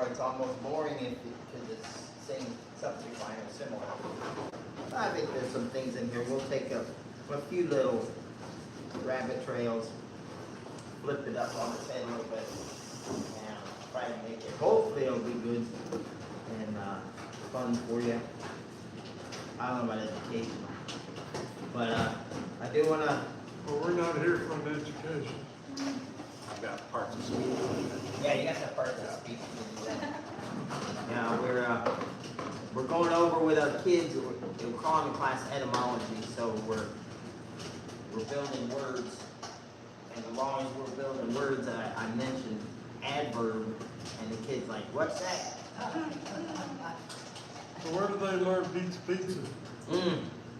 or it's almost boring because it's same subject line or similar. I think there's some things in here. We'll take a few little rabbit trails, flip it up on its head a little bit, and try to make it. Hopefully it'll be good and fun for you. I don't know about education, but I do want to. Well, we're not here for an education. I've got parts of speech. Yeah, you got the part of speech. Yeah, we're going over with our kids. We're calling the class etymology, so we're building words. And as long as we're building words, I mentioned adverb, and the kids like, what's that? So where do they learn pizza?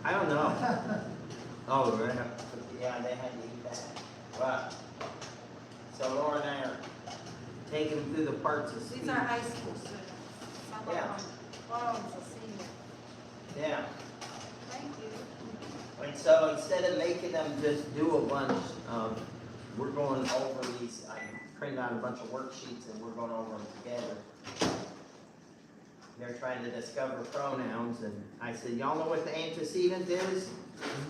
I don't know. Oh, right. Yeah, they had to eat that. Wow. So Laura and I are taking them through the parts of speech. These are high school students. Some of Yeah. them, one of them's a senior. Yeah. Thank you. And so instead of making them just do a bunch of, we're going over these, I printed out a bunch of worksheets and we're going over them together. They're trying to discover pronouns, and I said, y'all know what the antecedent is?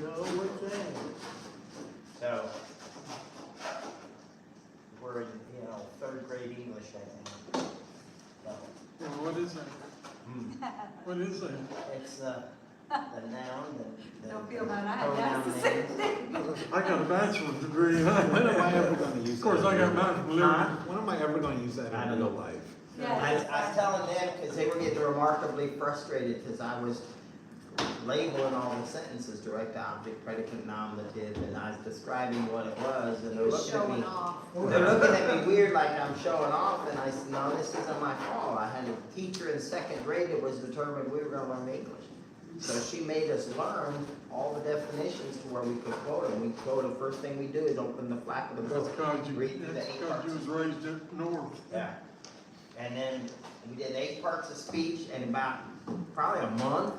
No, what's that? So, we're in, third grade English, I think. So, Well, what is that? What is that? it's the noun, the Don't feel bad, I had to pronoun ask the same names. thing. I got a bachelor's degree. When am I ever going to use that? Of course, I got mine from Liberty. Huh? When am I ever going to use that I in don't real know. life? I was telling them because they were getting remarkably frustrated because I was labeling all the sentences, direct object, predicate, nominative, and I was describing what it was, and they're looking at me. Showing off. They're looking at me weird like I'm showing off, and I said, no, this isn't my fault. I had a teacher in second grade that was determined we were going to learn English. So she made us learn all the definitions to where we could quote them. We quote the first thing we do is open the flap of the That's book. because you, Read through the that's 8 because parts. you was raised up north. Yeah. And then we did 8 parts of speech, and about probably a month,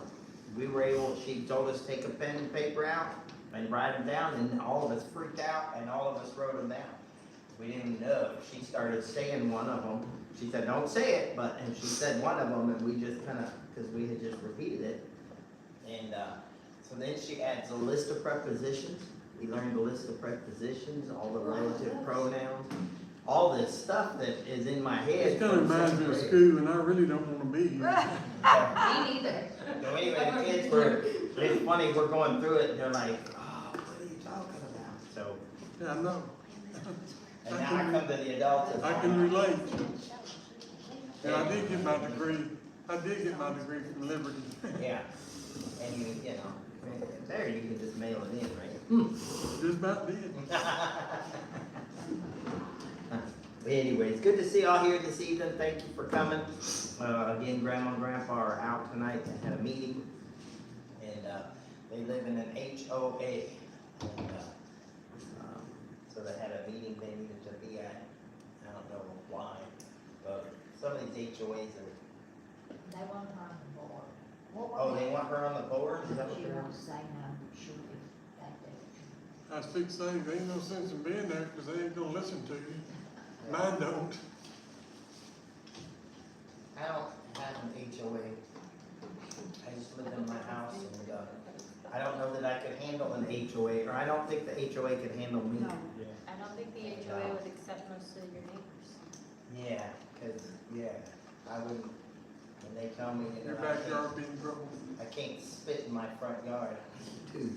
we were able, she told us to take a pen and paper out and write them down, and all of us freaked out, and all of us wrote them down. We didn't know. She started saying one of them. She said, don't say it, and she said one of them, and we just kind of, because we had just repeated it. And so then she adds a list of prepositions. We learned the list of prepositions, all the relative pronouns, all this stuff that is in my head. It's kind of reminds me of school, and I really don't want to be here. Me neither. So anyway, the kids were, it's funny, we're going through it, and they're like, oh, what are you talking about? So, Yeah, I know. and now I come to the adults. and I can relate. And I did get my degree. I did get my degree from Liberty. Yeah, and you know, there you can just mail it in, right? Just about did. But anyway, it's good to see y'all here this evening. Thank you for coming. Again, Grandma and Grandpa are out tonight and had a meeting. And they live in an HOA. And so they had a meeting they needed to be at. I don't know why, but some of these HOAs are. They want her on the board. Oh, they want her on the board? Is that what She they're wants to say no, she'll be back there. I was fixing to say, there ain't no sense in being there because they ain't gonna listen to you. Mine don't. I don't have an HOA. I just live in my house, and I don't know that I could handle an HOA, or I don't think the HOA could handle me. No, I don't think the HOA would accept most of your neighbors. Yeah, because, I wouldn't, when they tell me, Your backyard being trouble. I can't spit in my front yard. Dude,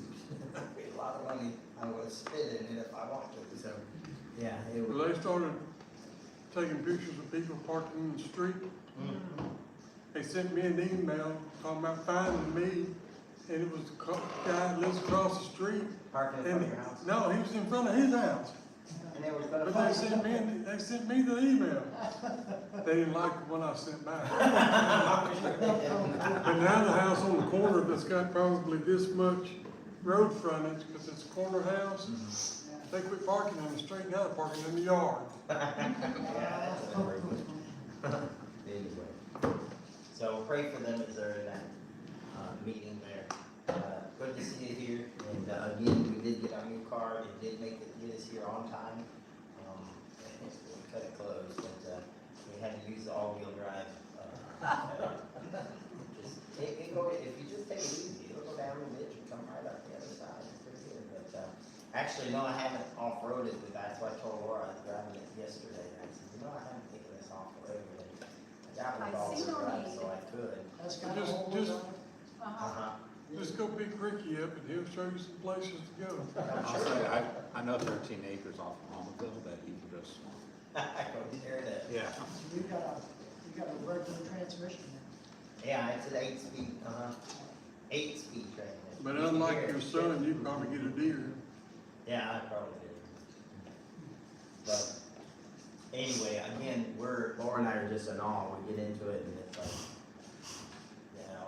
a lot of money, I would spit in it if I want to, so, yeah. It Well, would. they started taking pictures of people parking in the street. They sent me an email talking about finding me, and it was the guy that lives across the street. Parking in front of your house. No, he was in front of his house. And they were gonna But find they sent me the email. They didn't like the one I sent back. But now the house on the corner that's got probably this much road frontage, because it's a corner house, they quit parking in the street, now they're parking in the yard. Yeah, that's a very good. Anyway, so pray for them as they're in that meeting there. Good to see you here, and again, we did get our new card. It did get us here on time. We cut it close, but we had to use the all-wheel drive. If you just take it easy, it'll go down the ditch and come right up the other side, it's pretty good, but, actually, no, I haven't off-roaded with that, that's why I told Laura I was driving it yesterday, and I said, I haven't taken this off-road, and I got it all seen on drive, the- so I could. That's got Just- all just- Uh-huh. Just go pick Ricky up and he'll show you some places to go. I'll say, I know 13 acres off of Almaville that you can just, Go tear it up. yeah. You got a regular transmission. Yeah, it's an 8-speed, 8-speed transmission. But You can unlike hear it. your son, you probably get a deer. Yeah, I probably did. But anyway, again, Laura and I are just in awe. We get into it and it's like,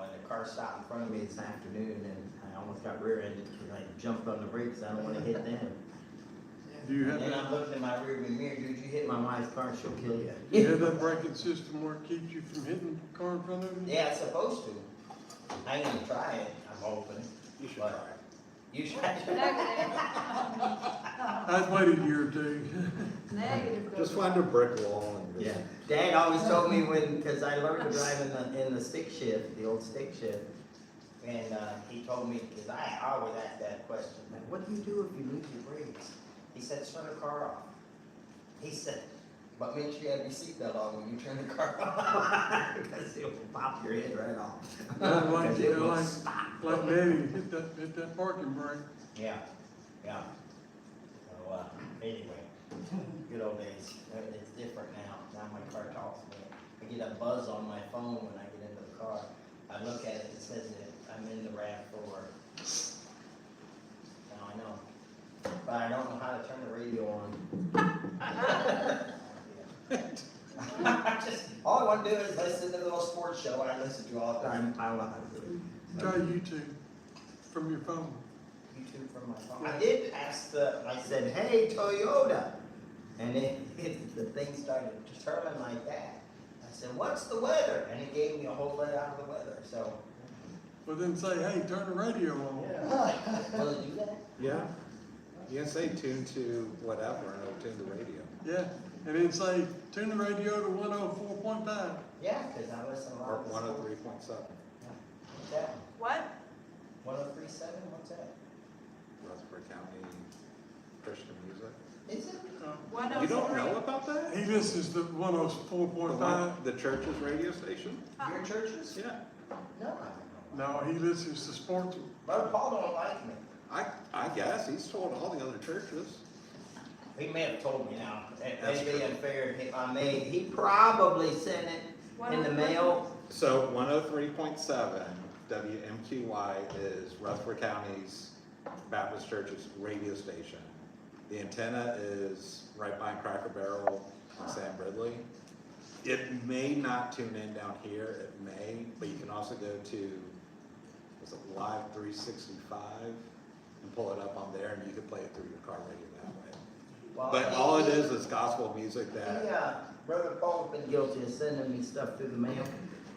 and the car stopped in front of me this afternoon and I almost got rear-ended because I jumped on the brakes. I don't want to hit them. Do you have And I'm that, looking in my rearview mirror, dude, you hit my wife's car, she'll kill you. do you have that braking system where it keeps you from hitting the car in front of you? Yeah, it's supposed to. I ain't gonna try it, I'm hoping. You should But- try it. You should. Negative. I'd wait a year or two. Negative. Just find a brick wall and Yeah, just. Dad always told me because I learned to drive in the stick shift, the old stick shift. And, he told me, because I always ask that question, like, what do you do if you lose your brakes? He said, turn the car off. He said, but make sure you have your seatbelt on when you turn the car off. Because it will pop your head right off. Not like, 'Cause it will like, stop. like Daddy, hit that parking brake. Yeah, yeah. So, anyway, good old days. It's different now. Now my car talks to me. I get a buzz on my phone when I get into the car. I look at it, it says that I'm in the RAV4. Now I know. But I don't know how to turn the radio on. All I want to do is listen to the little sports show I listen to all the time. I don't know how to do it. Try YouTube from your phone. YouTube from my phone. I did ask I said, hey, Toyota. And the thing started to turn like that. I said, what's the weather? And it gave me a whole layout of the weather, so. But then say, hey, turn the radio on. Will it do that? Yeah. You can say tune to whatever and it'll tune the radio. Yeah, and then say, tune the radio to 104.5. Yeah, because I listen a lot. Or of 103.7. What's that? What? 103.7, what's that? Rutherford County Christian music. Is it? You don't know about that? He listens to The 104.5. the church's radio station? Your churches? Yeah. No, I don't know. No, he listens to sports. Brother Paul don't like me. I guess, he's told all the other churches. He may have told me now. That's It'd be true. unfair if I may. He probably sent it in the mail. So 103.7 WMQY is Rutherford County's Baptist Church's radio station. The antenna is right behind Cracker Barrel on Sam Ridley. It may not tune in down here, it may, but you can also go to, was it Live 365 and pull it up on there and you can play it through your car radio that way. Well, But all it is gospel music He, that, Brother Paul's been guilty of sending me stuff through the mail.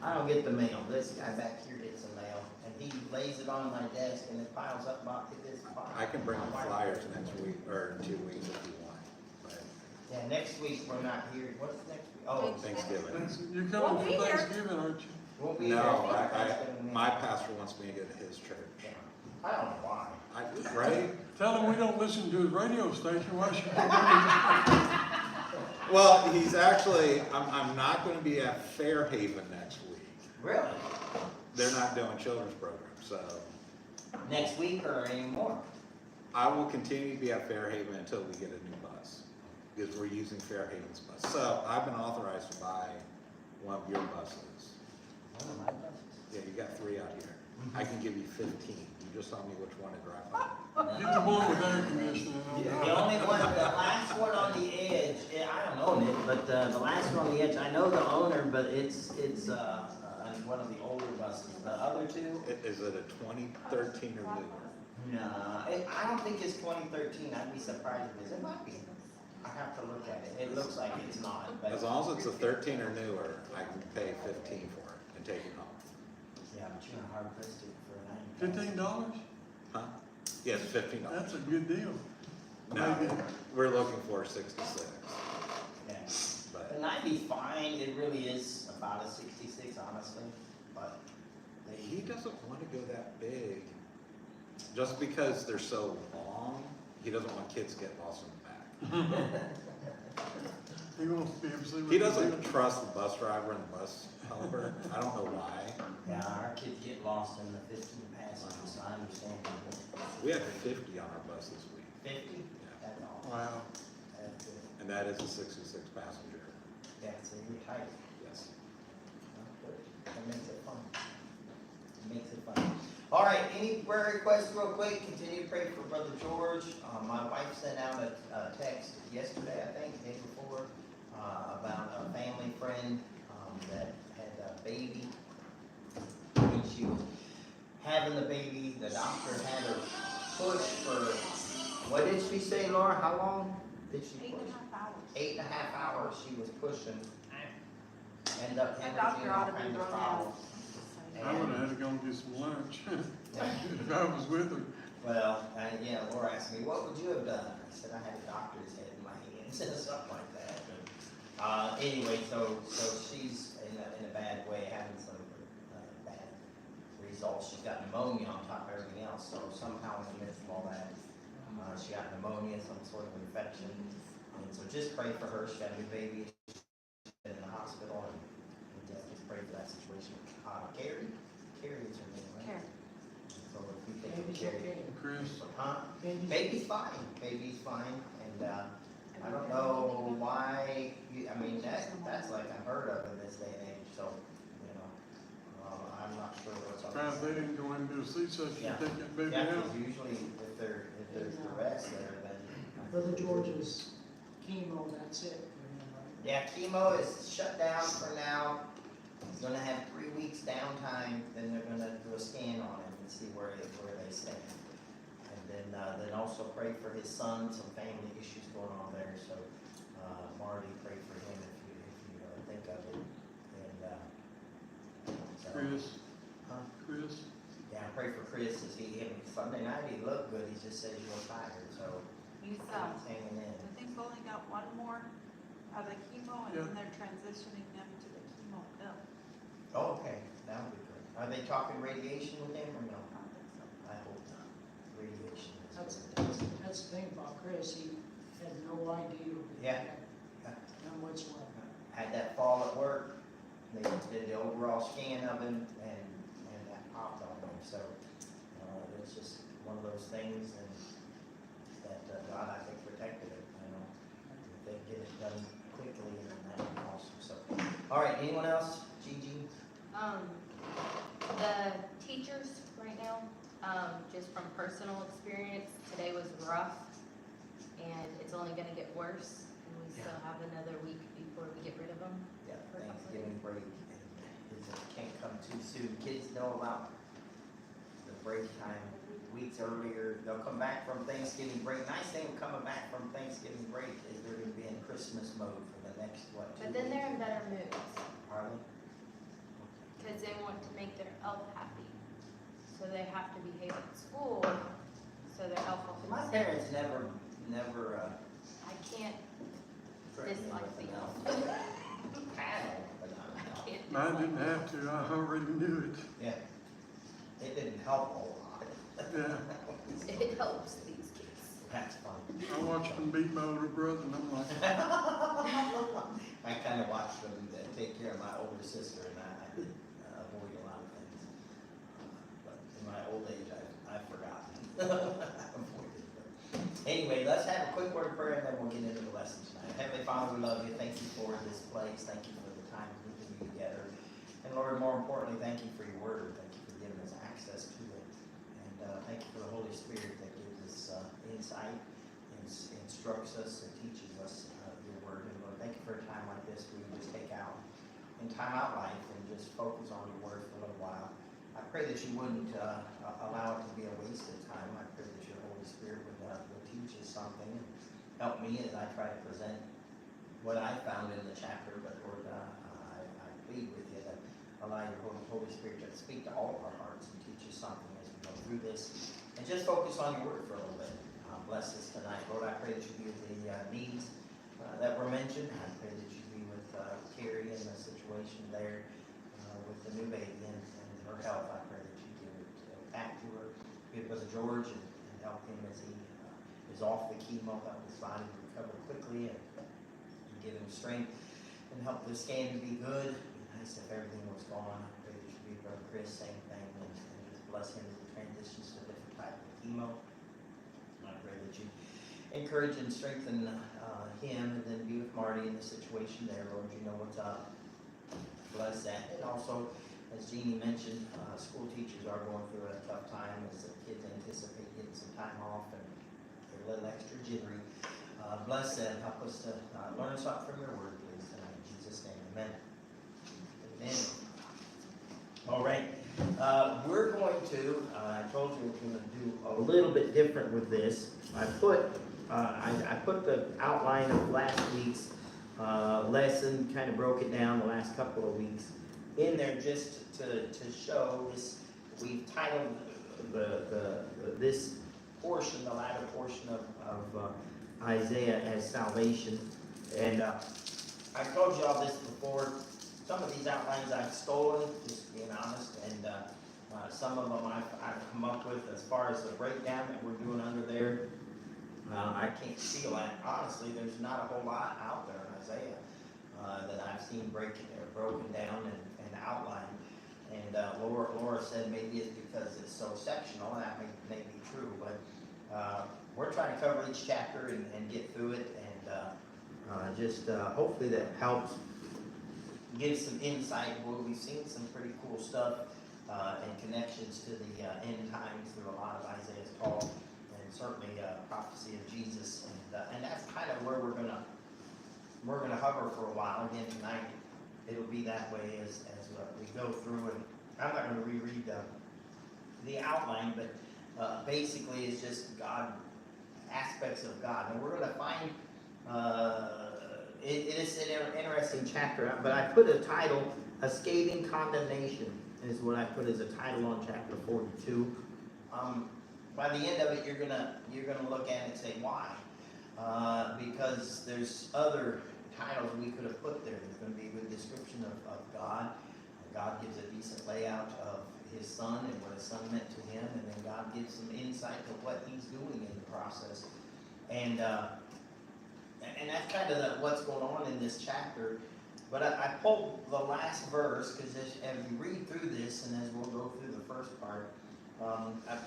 I don't get the mail. This guy back here gets the mail. And he lays it on my desk and it piles up about this far. I can bring the flyers next week, or in 2 weeks if you want. But Yeah, next week we're not here. What's next week? Oh, Thanksgiving. You're Won't coming be for here. Thanksgiving, aren't you? Won't be No, here. my pastor wants me to go to his church. I don't know why. Right? Tell him we don't listen to his radio station. Why should we? Well, he's actually, I'm not gonna be at Fairhaven next week. Really? They're not doing children's programs, so Next week or anymore? I will continue to be at Fairhaven until we get a new bus, because we're using Fairhaven's bus. So I've been authorized to buy one of your buses. One of my buses. Yeah, you got 3 out here. I can give you 15. You just tell me which one to drive on. Get the one with air conditioning on. The only one, the last one on the edge, I don't own it, but the last one on the edge, I know the owner, but it's one of the older buses. The other two, Is it a 2013 or newer? no, I don't think it's 2013. I'd be surprised if it is. It might be. I have to look at it. It looks like it's not, but. As long as it's a 13 or newer, I can pay 15 for it and take it home. Yeah, but you're hard pressed for 90. $15? Huh? Yes, $15. That's a good deal. No, we're looking for 66. Yeah. But The 90's fine, it really is about a 66, honestly, but He doesn't want to go that big. Just because they're so long, he doesn't want kids to get lost in the back. He wants to be able to see what He they're doesn't doing. trust the bus driver and the bus helper. I don't know why. yeah, our kids get lost in the 15 passengers, so I understand. We had 50 on our bus this week, 50? That's all. Wow. That's good. and that is a 66 passenger. Yeah, so you're tight. Yes. That makes it fun. It makes it fun. All right, any prayer requests real quick? Continue to pray for Brother George. My wife sent out a text yesterday, I think, the day before, about a family friend that had a baby. When she was having the baby, the doctor had her push for, what did she say, Laura? How long did she push? 8.5 hours. 8.5 hours she was pushing. End up That hemorrhaging doctor all ought to be kinds of thrown out. problems. I would have had to go and get some lunch if I was with her. Well, yeah, Laura asked me, what would you have done? I said, I had a doctor's head in my hands, and something like that. But, anyway, so she's in a bad way, having some bad results. She's got pneumonia on top of everything else, so somehow in the midst of all that, she got pneumonia, some sort of infection. And so just pray for her. She got a new baby in the hospital, and just pray for that situation. Carrie is her name, right? Care. So if we take Baby's Carrie. okay. Chris, Huh? Baby's Baby's fine, and, I don't know why, I mean, that's like unheard of in this day and age, so, you know, I'm not sure what's up. surprised they didn't go in and do a C-section Yeah. and take that baby Yeah, out. 'cause usually if there's duress there, then. Brother George's chemo, that's it for him, right? Yeah, chemo is shut down for now. He's gonna have 3 weeks downtime, then they're gonna do a scan on him and see where they stand. And then also pray for his son, some family issues going on there, so, Marty, pray for him if you think of it. And, so. Chris, Huh? Chris, Yeah, pray for Chris, as Sunday night, he looked good, he just says he's a little tired, so He's, he's hanging in. I think we only got one more of the chemo, and Yeah. then they're transitioning them to the chemo pill. Oh, okay, that would be good. Are they talking radiation with him or no? I don't think so. I hope not. Radiation is. That's the thing about Chris, he had no idea. Yeah. None whatsoever. Had that fall at work, they did the overall scan of him and that popped on him, so, it's just one of those things and that, God, I think protected it, you know. If they get it done quickly and that would be awesome, so. All right, anyone else? Gigi? The teachers right now, just from personal experience, today was rough, and it's only gonna get worse, and we still have another week before we get rid of them. Yeah, Thanksgiving break, and it can't come too soon. Kids know about the break time weeks earlier. They'll come back from Thanksgiving break. Nice thing of coming back from Thanksgiving break is they're gonna be in Christmas mode for the next, 2 But then they're in weeks? better moods, Harley? because they want to make their elf happy. So they have to behave at school, so their elf will. My parents never, I can't threatened me dislike with the an elf. paddle, but not an elf. Can't mine dislike didn't have to, I already knew it. Yeah. It didn't help a whole lot. Yeah. It helps these kids. That's fun. I watched them beat my older brother and I'm like, I kind of watched them take care of my older sister, and I did avoid a lot of things. But in my old age, I've forgotten. Avoided, but anyway, let's have a quick word of prayer, and then we'll get into the lesson tonight. Heavenly Father, we love you. Thank you for this place. Thank you for the time we can be together. And Lord, more importantly, thank you for your word. Thank you for giving us access to it. And thank you for the Holy Spirit that gives us insight, instructs us, and teaches us your word. And Lord, thank you for a time like this where you just take out and time out life and just focus on your word for a little while. I pray that you wouldn't allow it to be a wasted time. I pray that your Holy Spirit would teach us something and help me as I try to present what I found in the chapter. But Lord, I plead with you that allow your Holy Spirit to speak to all of our hearts and teach us something as we go through this. And just focus on your word for a little bit. Bless us tonight. Lord, I pray that you be with the needs that were mentioned. I pray that you be with Carrie and the situation there, with the new baby and her health. I pray that you give it back to her. Be with George and help him as he is off the chemo, help his body recover quickly and give him strength and help the scan to be good. It'd be nice if everything was gone. I pray that you be with Brother Chris, same thing, and just bless him as he transitions to a different type of chemo. I pray that you encourage and strengthen him, and then be with Marty in the situation there, Lord. You know what's up. Bless that. And also, as Jeannie mentioned, school teachers are going through a tough time as the kids anticipate getting some time off and they're a little extra jittery. Bless them. Help us to learn something from your word, please. Tonight, in Jesus' name, amen. Amen. All right. We're going to, I told you we're going to do a little bit different with this. I put the outline of last week's lesson, kind of broke it down the last couple of weeks in there just to show this. We've titled this portion, the latter portion of Isaiah, as salvation. And I told you all this before. Some of these outlines I've stolen, just being honest, and some of them I've come up with as far as the breakdown that we're doing under there. I can't feel that. Honestly, there's not a whole lot out there in Isaiah that I've seen broken down and outlined. And Laura said maybe it's because it's so sectional, and that may be true, but we're trying to cover each chapter and get through it, and just hopefully that helps give some insight. Well, we've seen some pretty cool stuff and connections to the end times through a lot of Isaiah's talk, and certainly prophecy of Jesus, and that's kind of where we're gonna hover for a while. Again tonight, it'll be that way as we go through, and I'm not going to reread the outline, but basically it's just God, aspects of God, and we're going to find it is an interesting chapter. But I put a title, "Escaping Condemnation," is what I put as a title on chapter 42. By the end of it, you're gonna look at it and say why, because there's other titles we could have put there. There's going to be a good description of God. God gives a decent layout of his son and what his son meant to him, and then God gives some insight to what he's doing in the process. And that's kind of what's going on in this chapter. But I pulled the last verse because as we read through this, and as we'll go through the first part,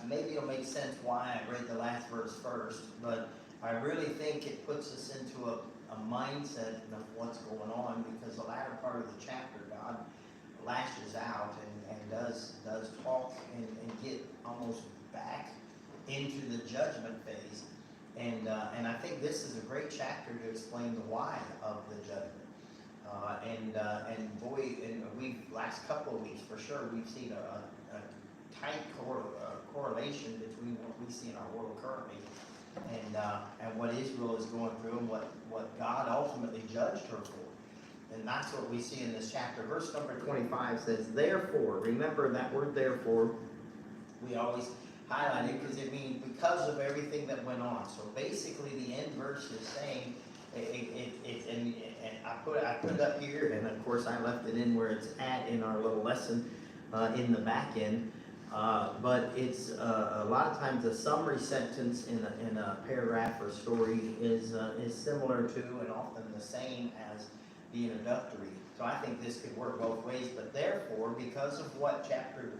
maybe it'll make sense why I read the last verse first, but I really think it puts us into a mindset of what's going on, because the latter part of the chapter, God lashes out and does talk and get almost back into the judgment phase. And I think this is a great chapter to explain the why of the judgment. And boy, we've last couple of weeks for sure, we've seen a tight correlation between what we see in our world currently and what Israel is going through and what God ultimately judged her for. And that's what we see in this chapter. Verse number 25 says, "Therefore," remember that word "therefore," we always highlight it because it means because of everything that went on. So basically the end verse is saying, and I put it up here, and of course I left it in where it's at in our little lesson in the back end. But it's a lot of times a summary sentence in a paragraph or story is similar to and often the same as the introductory. So I think this could work both ways. But therefore, because of what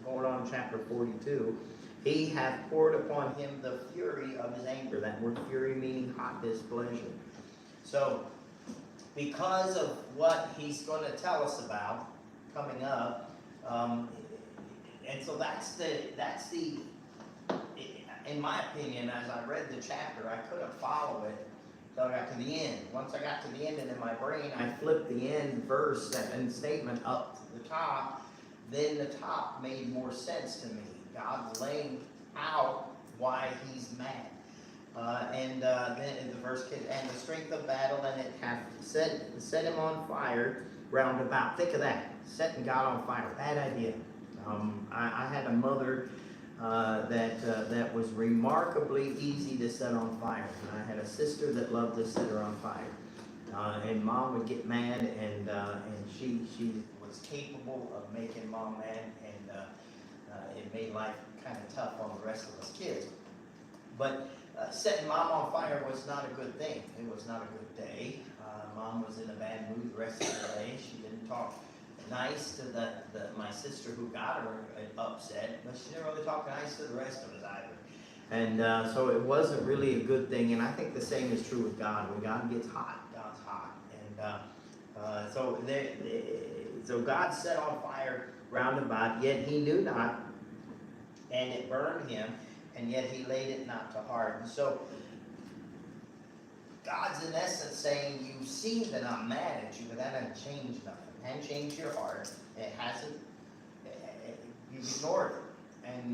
going on in chapter 42, he hath poured upon him the fury of his anger. That word fury meaning hot displeasure. So because of what he's going to tell us about coming up, and so that's the, in my opinion, as I read the chapter, I couldn't follow it until I got to the end. Once I got to the end and in my brain, I flipped the end verse and statement up to the top, then the top made more sense to me. God's laying out why he's mad. Then the verse, "And the strength of battle, and it hath set him on fire round about." Think of that, setting God on fire, bad idea. I had a mother that was remarkably easy to set on fire. And I had a sister that loved to set her on fire. And mom would get mad, and she was capable of making mom mad, and it made life kind of tough on the rest of us kids. But setting mom on fire was not a good thing. It was not a good day. Mom was in a bad mood the rest of the day. She didn't talk nice to my sister who got her upset, but she didn't really talk nice to the rest of us either. And so it wasn't really a good thing. And I think the same is true with God. When God gets hot, God's hot. And so God set on fire round about, yet he knew not, and it burned him, and yet he laid it not to heart. And so God's in essence saying, you've seen that I'm mad at you, but that hasn't changed nothing. It hasn't changed your heart. It hasn't, you've ignored it.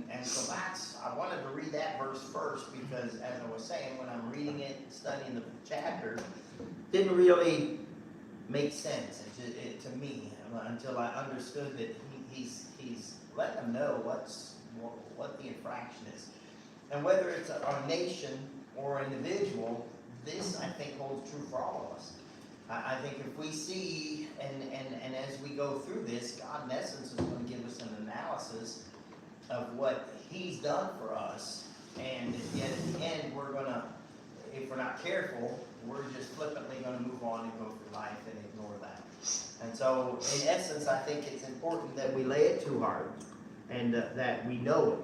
And so I wanted to read that verse first, because as I was saying, when I'm reading it, studying the chapter, it didn't really make sense to me until I understood that he's letting them know what the infraction is. And whether it's a nation or an individual, this I think holds true for all of us. I think if we see, and as we go through this, God in essence is going to give us an analysis of what he's done for us, and yet at the end we're going to, if we're not careful, we're just flippantly going to move on and go through life and ignore that. And so in essence, I think it's important that we lay it to heart, and that we know it.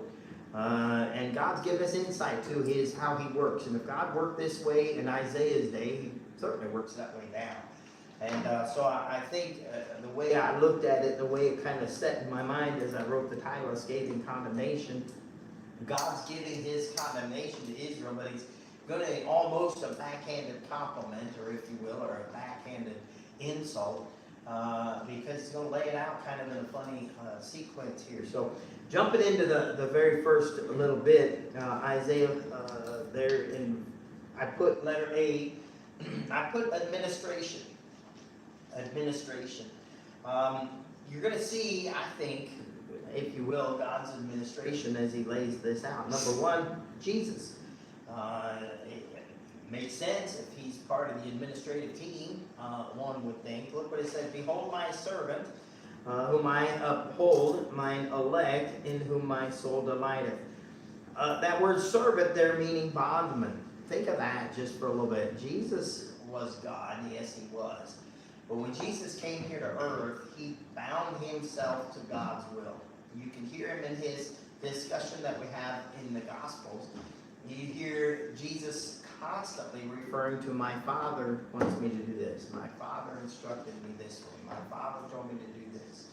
And God's given us insight to how he works. And if God worked this way in Isaiah's day, he certainly works that way now. And so I think the way I looked at it, the way it kind of set in my mind as I wrote the title, Escaping Condemnation, God's giving his condemnation to Israel, but he's going to almost a backhanded compliment, or if you will, or a backhanded insult, because he's going to lay it out kind of in a funny sequence here. So jumping into the very first little bit, Isaiah, there in, I put letter A, I put administration. Administration. You're going to see, I think, if you will, God's administration as he lays this out. Number one, Jesus. It makes sense if he's part of the administrative team, one would think. Look what it says, behold my servant, whom I uphold, mine elect, in whom my soul delighteth. That word servant there meaning bondman. Think of that just for a little bit. Jesus was God, yes he was. But when Jesus came here to earth, he bound himself to God's will. You can hear him in his discussion that we have in the Gospels. You hear Jesus constantly referring to, my Father wants me to do this. My Father instructed me this way. My Father told me to do this.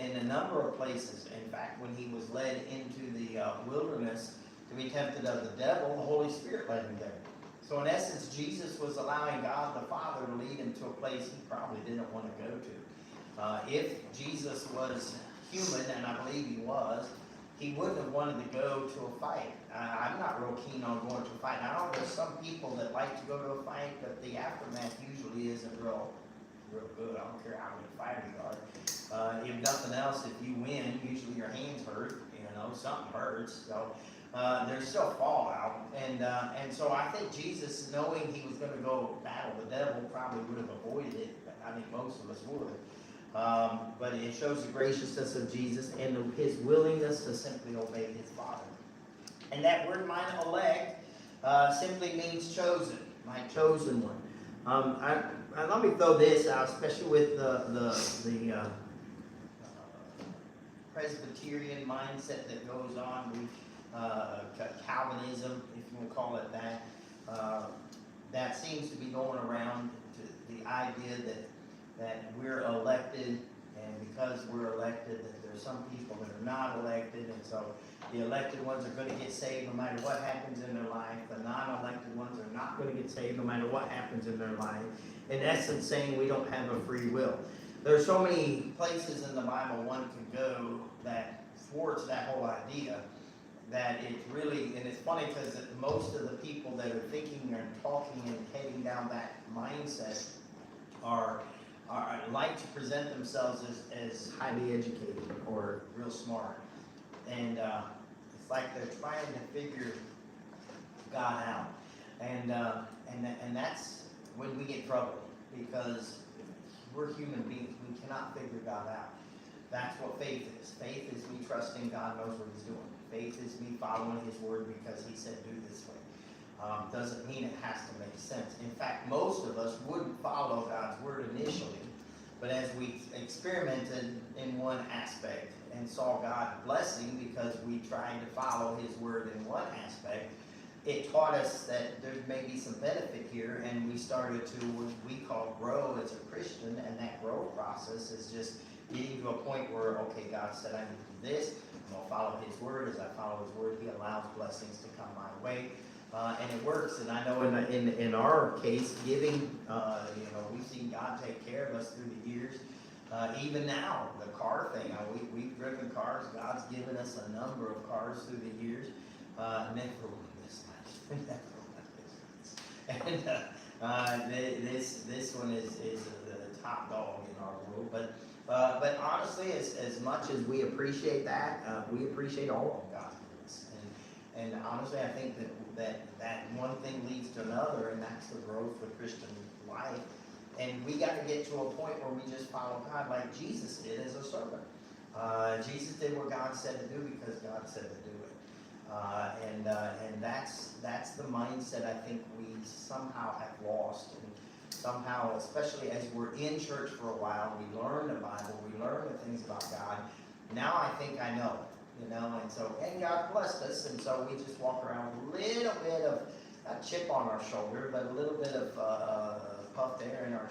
In a number of places, in fact, when he was led into the wilderness to be tempted of the devil, the Holy Spirit led him there. So in essence, Jesus was allowing God the Father to lead him to a place he probably didn't want to go to. If Jesus was human, and I believe he was, he wouldn't have wanted to go to a fight. I'm not real keen on going to a fight. I know there's some people that like to go to a fight, but the aftermath usually isn't real good. I don't care how many fighters you are. If nothing else, if you win, usually your hands hurt. Something hurts. So there's still fallout, and so I think Jesus, knowing he was going to go battle the devil, probably would have avoided it. I think most of us would. But it shows the graciousness of Jesus and his willingness to simply obey his Father. And that word, mine elect, simply means chosen, my chosen one. Let me throw this out, especially with the Presbyterian mindset that goes on, Calvinism, if you want to call it that. That seems to be going around to the idea that we're elected, and because we're elected, that there's some people that are not elected, and so the elected ones are going to get saved no matter what happens in their life. The non-elected ones are not going to get saved no matter what happens in their life. In essence, saying we don't have a free will. There are so many places in the Bible one can go that thwarts that whole idea, that it's really, and it's funny because most of the people that are thinking and talking and heading down that mindset are like to present themselves as highly educated or real smart. And it's like they're trying to figure God out. And that's when we get trouble, because we're human beings, we cannot figure God out. That's what faith is. Faith is me trusting God knows what he's doing. Faith is me following his word because he said do this way. Doesn't mean it has to make sense. In fact, most of us wouldn't follow God's word initially, but as we experimented in one aspect and saw God blessing because we tried to follow his word in one aspect, it taught us that there may be some benefit here, and we started to what we call grow as a Christian, and that growth process is just getting to a point where, okay, God said I need to do this, I'm going to follow his word. As I follow his word, he allows blessings to come my way. And it works, and I know in our case, giving, we've seen God take care of us through the years. Even now, the car thing, we've driven cars. God's given us a number of cars through the years. Never one this much. Never one this much. And this one is the top dog in our world. But honestly, as much as we appreciate that, we appreciate all of God's goodness. And honestly, I think that one thing leads to another, and that's the growth of Christian life. And we got to get to a point where we just follow God like Jesus did as a servant. Jesus did what God said to do because God said to do it. And that's the mindset I think we somehow have lost. And somehow, especially as we're in church for a while, we learn the Bible, we learn the things about God. Now I think I know. And God blessed us, and so we just walk around with a little bit of a chip on our shoulder, but a little bit of puffed air in our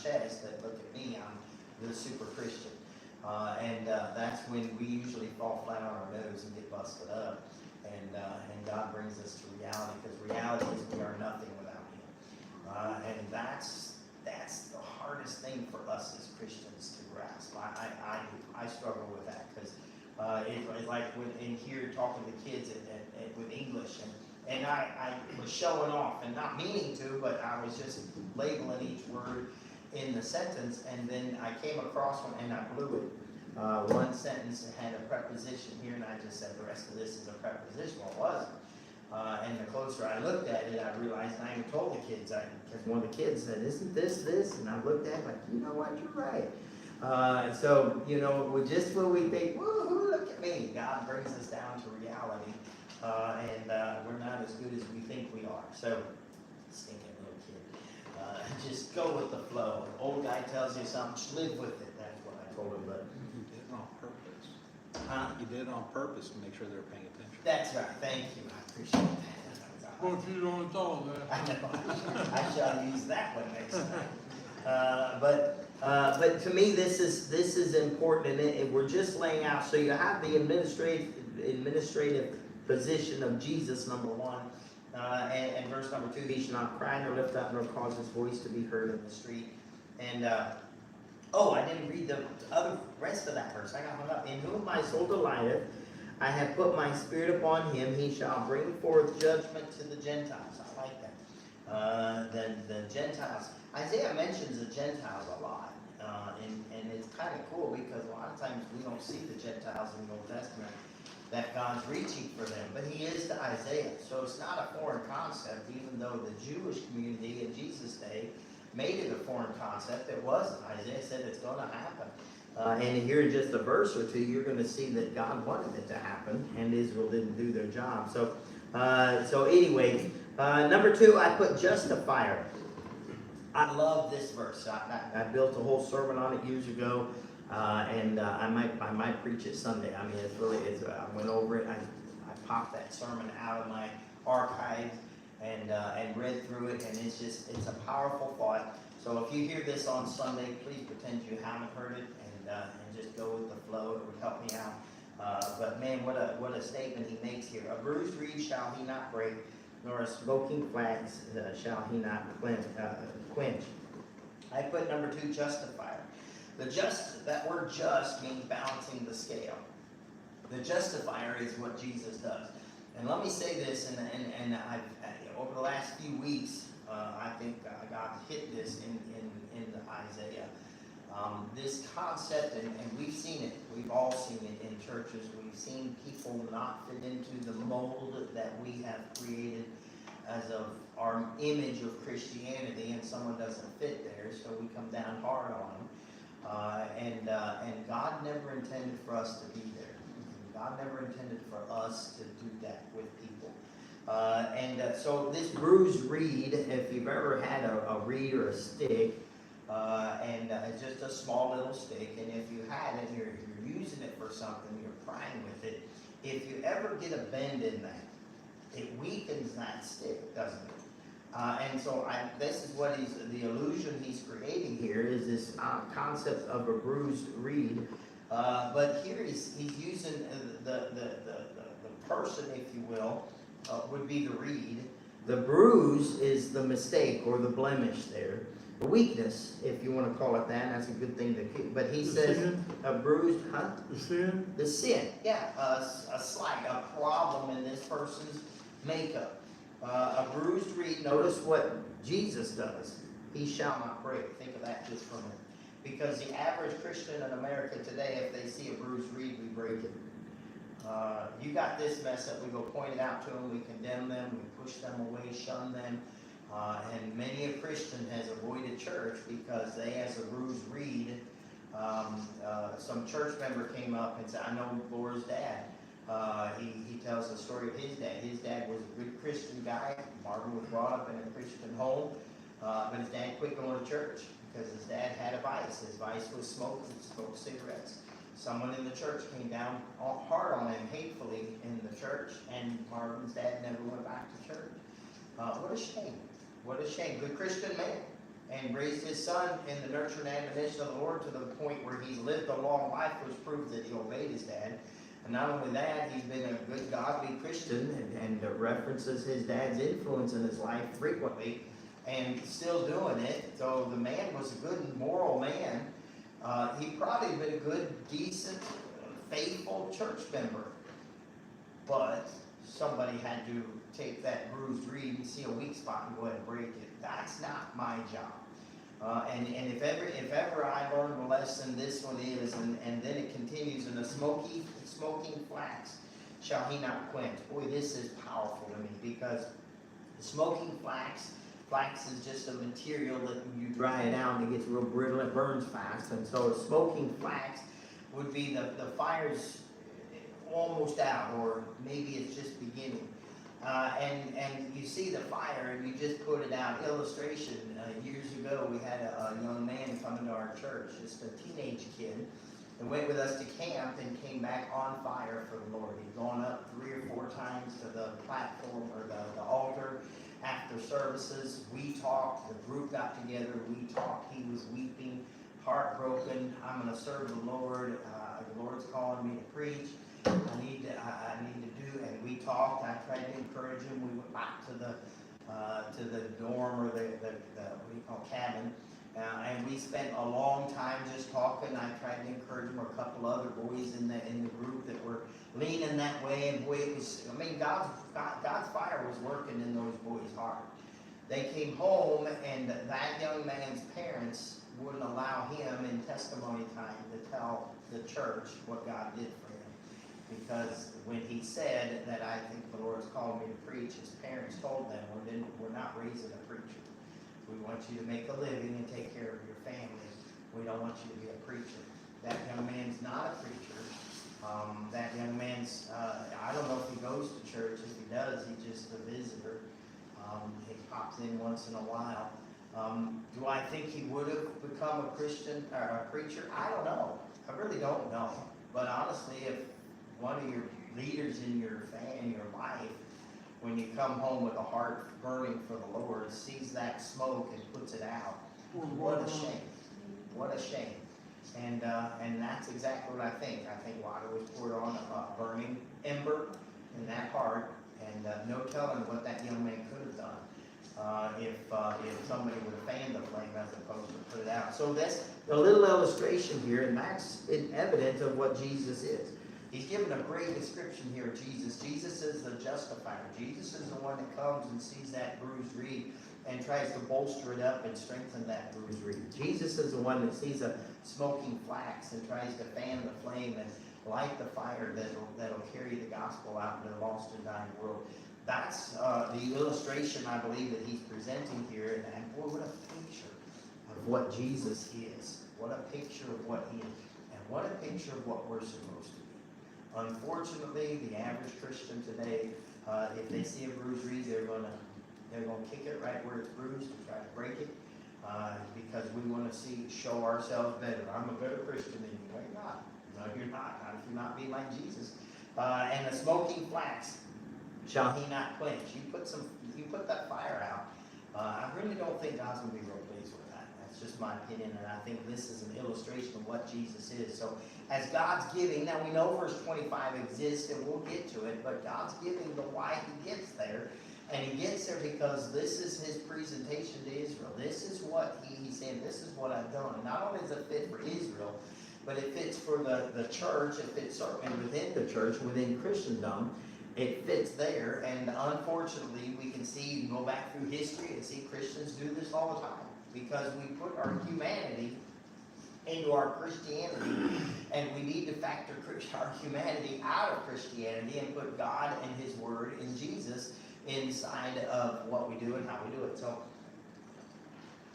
chest that, look at me, I'm the super Christian. That's when we usually fall flat on our nose and get busted up, and God brings us to reality, because reality is we are nothing without him. And that's the hardest thing for us as Christians to grasp. I struggle with that, because it's like when in here talking to kids with English, and I was showing off and not meaning to, but I was just labeling each word in the sentence, and then I came across one and I blew it. One sentence had a preposition here, and I just said the rest of this is a preposition. Well, it wasn't. And the closer I looked at it, I realized, and I even told the kids, because one of the kids said, isn't this? And I looked at it like, you know what, you're right. Just when we think, woo-hoo, look at me, God brings us down to reality, and we're not as good as we think we are. So, stinking little kid, just go with the flow. Old guy tells you something, just live with it. That's what I told him. But You did it on purpose. huh? You did it on purpose to make sure they were paying attention. That's right. Thank you. I appreciate that. Well, if you don't tell that. I know. I shall use that one next time. But to me, this is important, and we're just laying out. So you have the administrative position of Jesus, number one, and verse number 2. He shall not cry nor lift up nor cause his voice to be heard in the street. And I didn't read the other rest of that verse. I got hung up. In whom my soul delighteth, I have put my spirit upon him. He shall bring forth judgment to the Gentiles. I like that. The Gentiles. Isaiah mentions the Gentiles a lot, and it's kind of cool because a lot of times we don't see the Gentiles in the Old Testament, that God's reaching for them, but he is to Isaiah. So it's not a foreign concept, even though the Jewish community in Jesus' day made it a foreign concept. It wasn't. Isaiah said it's going to happen. And here in just a verse or two, you're going to see that God wanted it to happen, and Israel didn't do their job. So anyway, number 2, I put justifier. I love this verse. I built a whole sermon on it years ago, and I might preach it Sunday. I mean, I went over it. I popped that sermon out of my archive and read through it, and it's a powerful thought. So if you hear this on Sunday, please pretend you haven't heard it, and just go with the flow. It would help me out. But man, what a statement he makes here. A bruised reed shall he not break, nor a smoking flax shall he not quench. I put number 2, justifier. That word just means balancing the scale. The justifier is what Jesus does. And let me say this, and I've over the last few weeks, I think God hit this in Isaiah. This concept, and we've seen it, we've all seen it in churches. We've seen people not fit into the mold that we have created as of our image of Christianity, and someone doesn't fit there, so we come down hard on them. And God never intended for us to be there. God never intended for us to do that with people. So this bruised reed, if you've ever had a reed or a stick, it's just a small little stick, and if you had it, you're using it for something, you're prying with it, if you ever get a bend in that, it weakens that stick, doesn't it? This is what the illusion he's creating here is this concept of a bruised reed. But here he's using the person, if you will, would be the reed. The bruise is the mistake or the blemish there. The weakness, if you want to call it that, that's a good thing to keep. But he says sin? a bruised, The sin? The sin, yeah, a slight, a problem in this person's makeup. A bruised reed, notice what Jesus does. He shall not break. Think of that just for a minute. Because the average Christian in America today, if they see a bruised reed, we break it. You got this mess up, we go point it out to them, we condemn them, we push them away, shun them. And many a Christian has avoided church because they, as a bruised reed, some church member came up and said, I know Laura's dad. He tells the story of his dad. His dad was a good Christian guy. Marvin was brought up in a Christian home, but his dad quit going to church because his dad had a vice. His vice was smoking, smoked cigarettes. Someone in the church came down hard on him hatefully in the church, and Marvin's dad never went back to church. What a shame. What a shame. Good Christian man. And raised his son in the nurture and admonition of the Lord to the point where he lived a long life, which proved that he obeyed his dad. And not only that, he's been a good, godly Christian and references his dad's influence in his life frequently and still doing it. So the man was a good and moral man. He probably been a good, decent, faithful church member. But somebody had to take that bruised reed and see a weak spot and go ahead and break it. That's not my job. And if ever I learned a lesson, this one is, and then it continues, in the smoking flax shall he not quench. Boy, this is powerful to me, because the smoking flax is just a material that when you dry it out, it gets real brittle, it burns fast. And so smoking flax would be the fire's almost out, or maybe it's just beginning. And you see the fire and you just put it out. Illustration, years ago we had a young man come into our church, just a teenage kid, and went with us to camp and came back on fire for the Lord. He'd gone up 3 or 4 times to the platform or the altar after services. We talked, the group got together, we talked. He was weeping, heartbroken. I'm going to serve the Lord. The Lord's calling me to preach. I need to do, and we talked. I tried to encourage him. We went back to the dorm, or the what do you call, cabin, and we spent a long time just talking. I tried to encourage him, or a couple other boys in the group that were leaning that way, and boy, it was, I mean, God's fire was working in those boys' heart. They came home, and that young man's parents wouldn't allow him in testimony time to tell the church what God did for him. Because when he said that, I think the Lord's called me to preach, his parents told them, we're not raising a preacher. We want you to make a living and take care of your family. We don't want you to be a preacher. That young man's not a preacher. That young man's, I don't know if he goes to church. If he does, he's just a visitor. He pops in once in a while. Do I think he would have become a Christian or a preacher? I don't know. I really don't know. But honestly, if one of your leaders in your life, when you come home with a heart burning for the Lord, sees that smoke and puts it out, what a shame. What a shame. And that's exactly what I think. I think water was poured on a burning ember in that heart, and no telling what that young man could have done if somebody would have fanned the flame as opposed to put it out. So that's a little illustration here, and that's evidence of what Jesus is. He's given a great description here of Jesus. Jesus is the justifier. Jesus is the one that comes and sees that bruised reed and tries to bolster it up and strengthen that bruised reed. Jesus is the one that sees a smoking flax and tries to fan the flame and light the fire that'll carry the gospel out in the lost and dying world. that's, the illustration I believe that he's presenting here, and boy, what a picture of what Jesus is. What a picture of what he is, and what a picture of what we're supposed to be. Unfortunately, the average Christian today, if they see a bruisery, they're gonna kick it right where it's bruised and try to break it, because we wanna show ourselves better. I'm a better Christian than you. No, you're not. No, you're not. Not if you're not being like Jesus. And the smoking flax, shall he not quench? You put that fire out. I really don't think God's gonna be real pleased with that. That's just my opinion, and I think this is an illustration of what Jesus is. So as God's giving, now we know verse 25 exists, and we'll get to it, but God's giving the why he gets there. And he gets there because this is his presentation to Israel. This is what he's saying, this is what I've done. And not only does it fit for Israel, but it fits for the church, it fits certainly within the church, within Christendom. It fits there, and unfortunately, we can see, you can go back through history and see Christians do this all the time. Because we put our humanity into our Christianity, and we need to factor our humanity out of Christianity and put God and his word and Jesus inside of what we do and how we do it. So,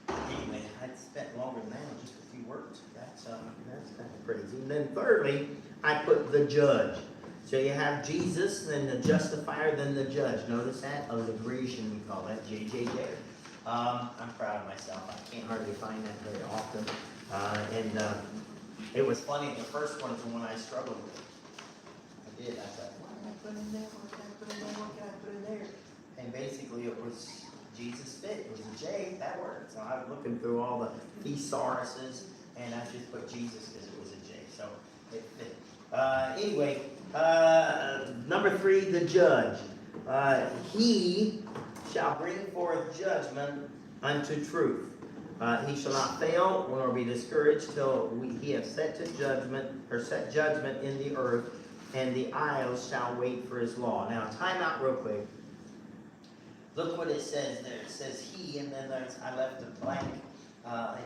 anyway, I spent longer than that on just a few words. That's kind of crazy. And then thirdly, I put the judge. So you have Jesus, then the justifier, then the judge. Notice that? Alliteration, we call that, JJJ. I'm proud of myself. I can't hardly find that very often. It was funny, the first one is the one I struggled with. I did. I thought, what did I put in there? What did I put in there? What can I put in there? And basically it was Jesus fit. It was a J, that worked. So I was looking through all the thesauruses, and I just put Jesus because it was a J. So it fit. Anyway, number 3, the judge. He shall bring forth judgment unto truth. He shall not fail nor be discouraged till he have set judgment in the earth, and the isles shall wait for his law. Now, time out real quick. Look what it says there. It says he, and then I left a blank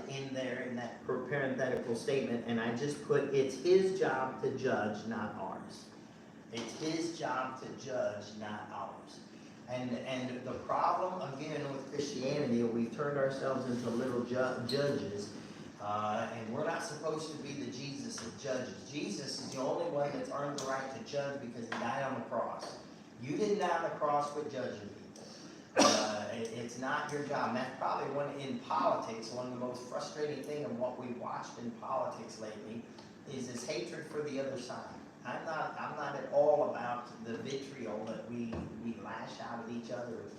in there in that parenthetical statement, and I just put, it's his job to judge, not ours. It's his job to judge, not ours. And the problem, again, with Christianity, we've turned ourselves into little judges, and we're not supposed to be the Jesus of judges. Jesus is the only one that's earned the right to judge because he died on the cross. You didn't die on the cross for judging people. It's not your job. And that's probably in politics, one of the most frustrating things of what we've watched in politics lately is this hatred for the other side. I'm not at all about the vitriol that we lash out at each other with.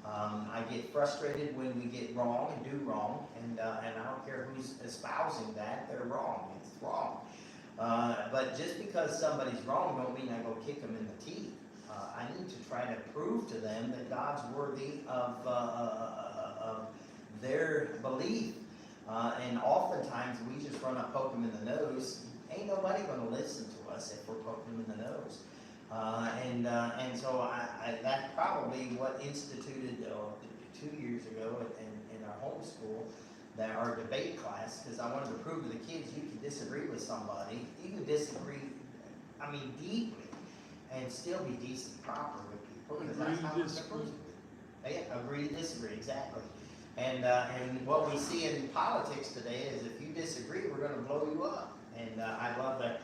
I get frustrated when we get wrong and do wrong, and I don't care who's espousing that, they're wrong. It's wrong. But just because somebody's wrong don't mean I go kick them in the teeth. I need to try to prove to them that God's worthy of their belief. And oftentimes we just run up, poke them in the nose. Ain't nobody going to listen to us if we're poking them in the nose. And so that's probably what instituted 2 years ago in our homeschool, that our debate class, because I wanted to prove to the kids you can disagree with somebody. You can disagree, I mean, deeply, and still be decent, proper with people, because that's how we're supposed to be. Yeah, agree to disagree, exactly. And what we see in politics today is if you disagree, we're going to blow you up. And I love that.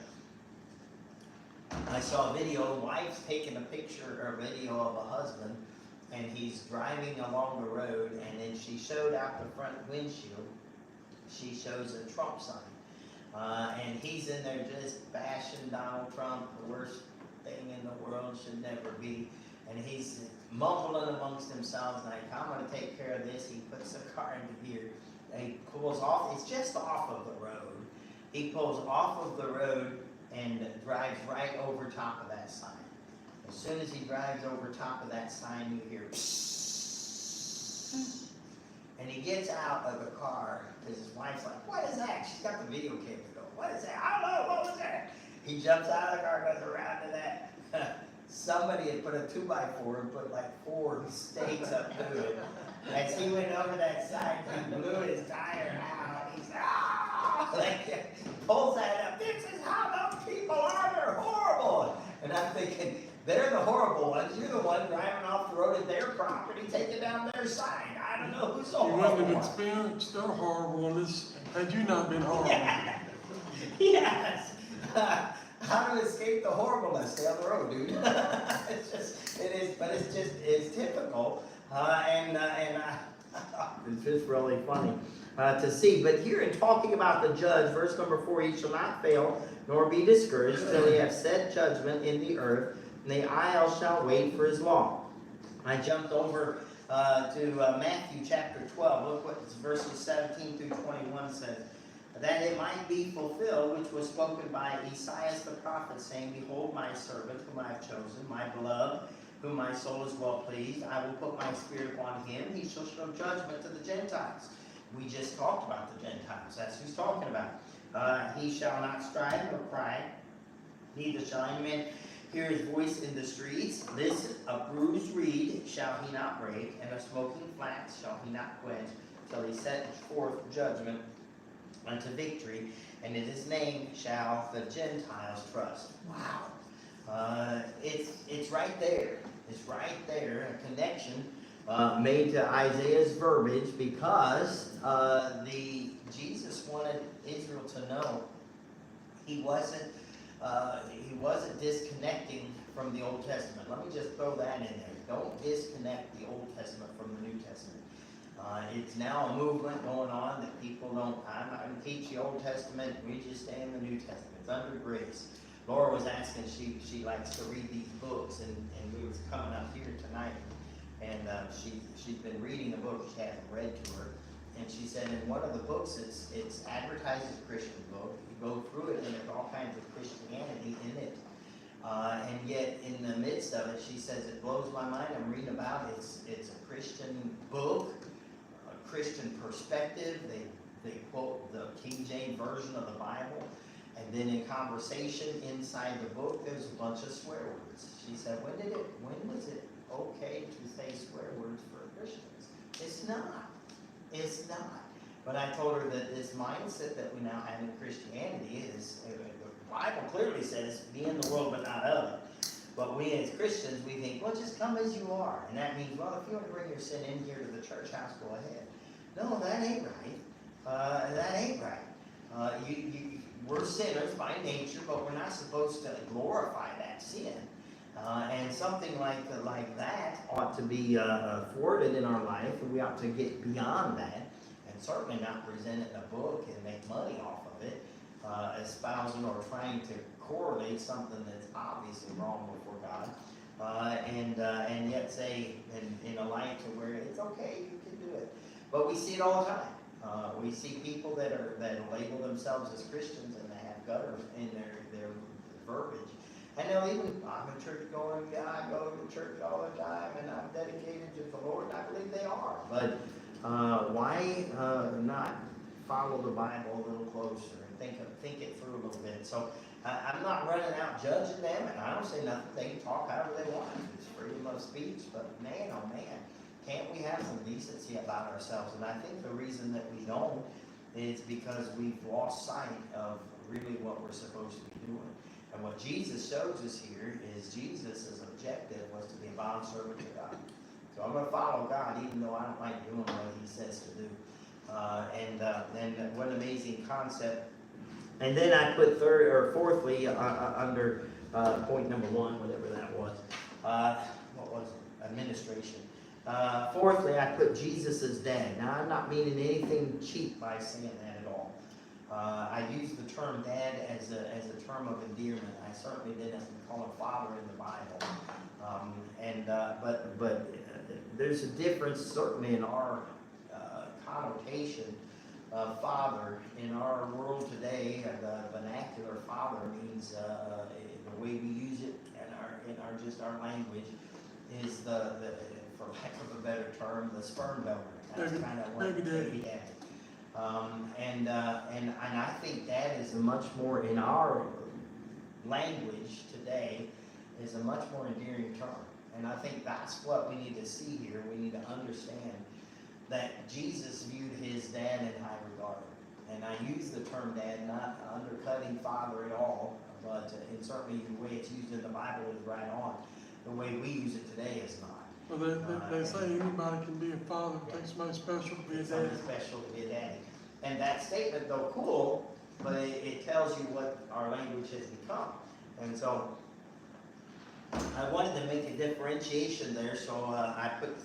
I saw a video, wife's taking a picture or video of a husband, and he's driving along the road, and then she showed out the front windshield, she shows a Trump sign. And he's in there just bashing Donald Trump, the worst thing in the world, should never be. And he's mumbling amongst himself, like, I'm going to take care of this. He puts the car into gear, and he pulls off. It's just off of the road. He pulls off of the road and drives right over top of that sign. As soon as he drives over top of that sign, you hear psss. And he gets out of the car, because his wife's like, what is that? She's got the video camera going. What is that? I don't know, what was that? He jumps out of the car, goes around to that. Somebody had put a 2x4 and put like 4 stakes up to it. As he went over that sign, he blew his tire out. He's like, pulls that up. This is how those people are. They're horrible. And I'm thinking, They're the horrible ones. You're the one driving off the road at their property, taking down their sign. I don't know who's the You horrible wouldn't have one. experienced their horribleness had you not been horrible. Yes. How to escape the horribleness? Stay on the road, dude. It's typical, it's just really funny to see. But here in talking about the judge, verse number 4, he shall not fail nor be discouraged till he have set judgment in the earth, and the isle shall wait for his law. I jumped over to Matthew chapter 12. Look what verses 17 through 21 says. That it might be fulfilled, which was spoken by Esaias the prophet, saying, Behold my servant, whom I have chosen, my beloved, whom my soul is well pleased. I will put my spirit upon him. He shall show judgment to the Gentiles. We just talked about the Gentiles. That's who he's talking about. He shall not strive nor cry, neither shall any man hear his voice in the streets. Listen, a bruised reed shall he not break, and a smoking flax shall he not quench, till he set forth judgment unto victory, and in his name shall the Gentiles trust. Wow. It's right there. It's right there, a connection made to Isaiah's verbiage, because Jesus wanted Israel to know he wasn't disconnecting from the Old Testament. Let me just throw that in there. Don't disconnect the Old Testament from the New Testament. It's now a movement going on that people don't, I'm not going to teach the Old Testament, we just stay in the New Testament. It's under grace. Laura was asking, she likes to read these books, and we was coming up here tonight, and she's been reading a book she hasn't read to her, and she said in one of the books, it's advertised as a Christian book. You go through it, and there's all kinds of Christianity in it. And yet, in the midst of it, she says, it blows my mind. I'm reading about it. It's a Christian book, a Christian perspective. They quote the King James Version of the Bible. And then in conversation inside the book, there's a bunch of swear words. She said, when was it okay to say swear words for Christians? It's not. It's not. But I told her that this mindset that we now have in Christianity is, the Bible clearly says, be in the world but not of it. But we as Christians, we think, well, just come as you are. And that means, well, if you want to bring your sin in here to the church house, go ahead. No, that ain't right. That ain't right. We're sinners by nature, but we're not supposed to glorify that sin. And something like that ought to be thwarted in our life, and we ought to get beyond that, and certainly not present it in a book and make money off of it, espousing or trying to correlate something that's obviously wrong before God, and yet say in a light to where it's okay, you can do it. But we see it all the time. We see people that label themselves as Christians, and they have gutters in their verbiage. And they'll even, I'm a church going guy, I go to church all the time, and I'm dedicated to the Lord, and I believe they are. But why not follow the Bible a little closer and think it through a little bit? So I'm not running out judging them, and I don't say nothing. They can talk however they want. It's freedom of speech, but man, oh man, can't we have some decency about ourselves? And I think the reason that we don't is because we've lost sight of really what we're supposed to be doing. And what Jesus shows us here is Jesus' objective was to be a bondservant to God. So I'm going to follow God even though I don't like doing what he says to do. And what an amazing concept. And then I put fourthly, under point number 1, whatever that was. What was it? Administration. Fourthly, I put Jesus as dad. Now, I'm not meaning anything cheap by saying that at all. I use the term dad as a term of endearment. I certainly didn't call him father in the Bible. But there's a difference, certainly, in our connotation of father. In our world today, the vernacular father means the way we use it in our language is for lack of a better term, the sperm donor. That's kind of what baby daddy. And I think that is a much more, in our language today, is a much more endearing term. And I think that's what we need to see here. We need to understand that Jesus viewed his dad in high regard. And I use the term dad, not undercutting father at all, but and certainly the way it's used in the Bible is right on. The way we use it today is not. Well, they say anybody can be a father, it takes somebody special to be a It's dad. something special to be a daddy. And that statement, though cool, but it tells you what our language has become. And so I wanted to make a differentiation there, so I put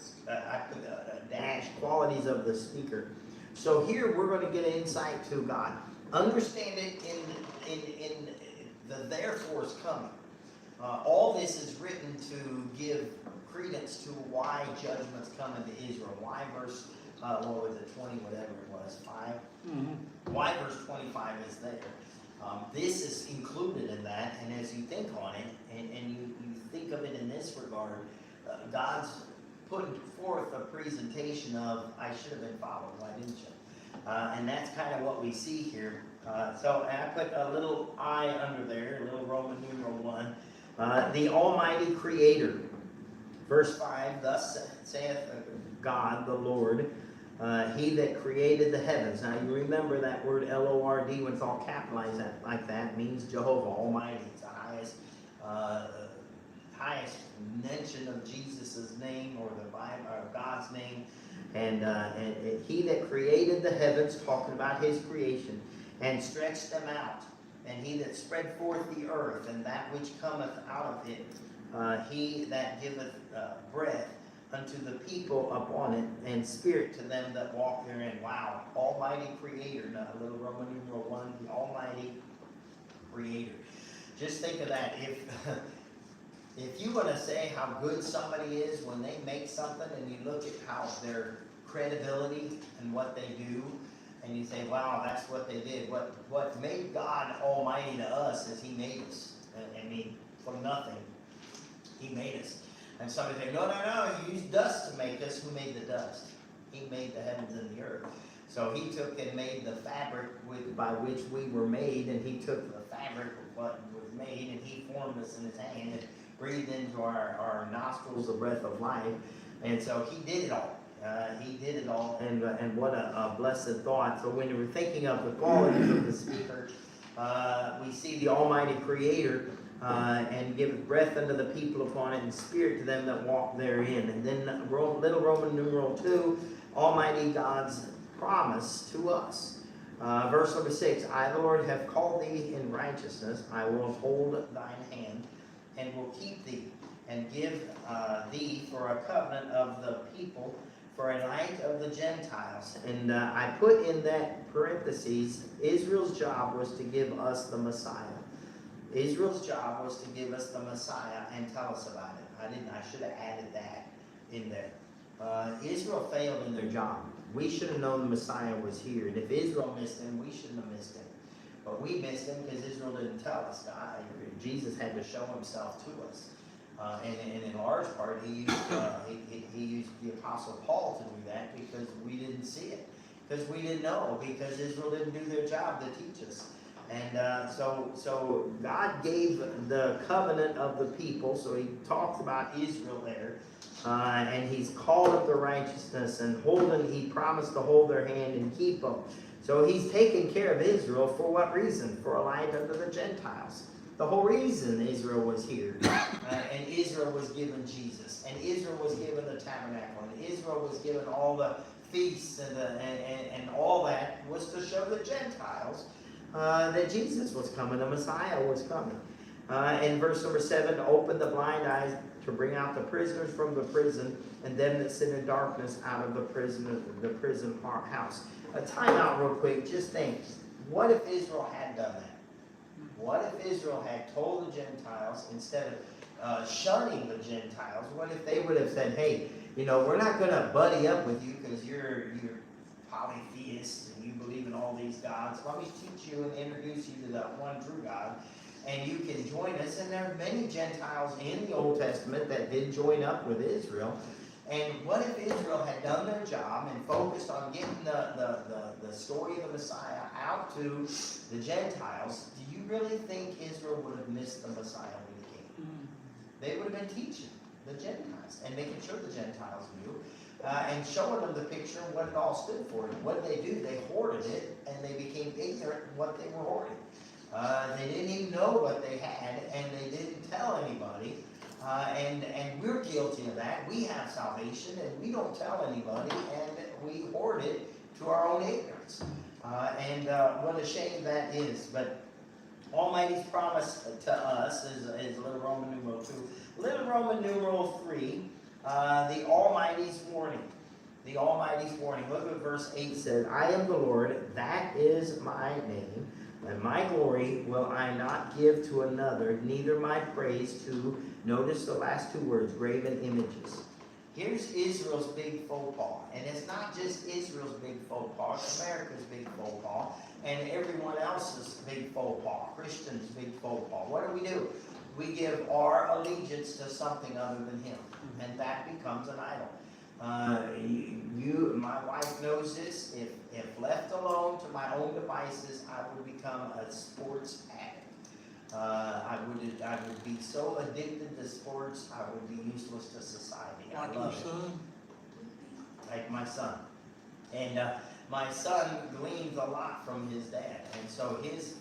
dash qualities of the speaker. So here we're going to get insight to God. Understand it in the therefore is coming. All this is written to give credence to why judgment's coming to Israel. Why verse, what was it, 20, whatever it was, 5? Mm-hmm. Why verse 25 is there. This is included in that, and as you think on it, and you think of it in this regard, God's putting forth a presentation of, I should have been followed, why didn't you? And that's kind of what we see here. So I put a little I under there, a little Roman numeral 1. The Almighty Creator. Verse 5, thus saith God the Lord, He that created the heavens. Now you remember that word Lord, when it's all capitalized like that, means Jehovah Almighty. It's the highest mention of Jesus' name or the Bible or God's name. And He that created the heavens, talking about His creation, and stretched them out. And He that spread forth the earth, and that which cometh out of it, He that giveth breath unto the people upon it, and spirit to them that walk therein. Wow, Almighty Creator, not a little Roman numeral 1, the Almighty Creator. Just think of that. If you want to say how good somebody is when they make something, and you look at how their credibility and what they do, and you say, wow, that's what they did. What made God Almighty to us is He made us. I mean, from nothing, He made us. And somebody say, no, He used dust to make us. Who made the dust? He made the heavens and the earth. So He took and made the fabric by which we were made, and He took the fabric of what was made, and He formed us in His hand and breathed into our nostrils the breath of life. And so He did it all. He did it all, and what a blessed thought. So when you're thinking of the qualities of the speaker, we see the Almighty Creator, and giveth breath unto the people upon it, and spirit to them that walk therein. And then little Roman numeral 2, Almighty God's promise to us. Verse number 6, I, Lord, have called thee in righteousness. I will hold thine hand, and will keep thee, and give thee for a covenant of the people, for a light of the Gentiles. And I put in that parentheses, Israel's job was to give us the Messiah. Israel's job was to give us the Messiah and tell us about it. I should have added that in there. Israel failed in their job. We should have known the Messiah was here. And if Israel missed him, we shouldn't have missed him. But we missed him because Israel didn't tell us. Jesus had to show himself to us. And in large part, he used the Apostle Paul to do that because we didn't see it. Because we didn't know. Because Israel didn't do their job to teach us. And so God gave the covenant of the people. So He talks about Israel there. And He's called them to righteousness and He promised to hold their hand and keep them. So He's taken care of Israel for what reason? For a light unto the Gentiles. The whole reason Israel was here, and Israel was given Jesus, and Israel was given the tabernacle, and Israel was given all the feasts and all that was to show the Gentiles that Jesus was coming, the Messiah was coming. In verse number 7, to open the blind eyes, to bring out the prisoners from the prison, and them that sit in darkness out of the prison house. A time out real quick, just think, what if Israel had done that? What if Israel had told the Gentiles, instead of shunning the Gentiles, what if they would have said, hey, we're not going to buddy up with you because you're polytheists and you believe in all these gods. Let me teach you and introduce you to the one true God, and you can join us. And there are many Gentiles in the Old Testament that did join up with Israel. And what if Israel had done their job and focused on getting the story of the Messiah out to the Gentiles? Do you really think Israel would have missed the Messiah when He came? They would have been teaching the Gentiles and making sure the Gentiles knew and showing them the picture of what it all stood for. And what did they do? They hoarded it, and they became ignorant of what they were hoarding. know what they had, and they didn't tell anybody. And we're guilty of that. We have salvation, and we don't tell anybody, and we hoard it to our own ignorance. And what a shame that is. But Almighty's promise to us is little Roman numeral 2. Little Roman numeral 3, the Almighty's warning. The Almighty's warning. Look what verse 8 says. I am the Lord, that is my name, and my glory will I not give to another, neither my praise to, notice the last two words, graven images. Here's Israel's big faux pas. And it's not just Israel's big faux pas, it's America's big faux pas, and everyone else's big faux pas, Christians' big faux pas. What do? We give our allegiance to something other than Him, and that becomes an idol. My wife knows this. If left alone to my own devices, I would become a sports addict. I would be so addicted to sports, I would be useless to society. I Like your love it. son? Like my son. And my son gleans a lot from his dad. And so his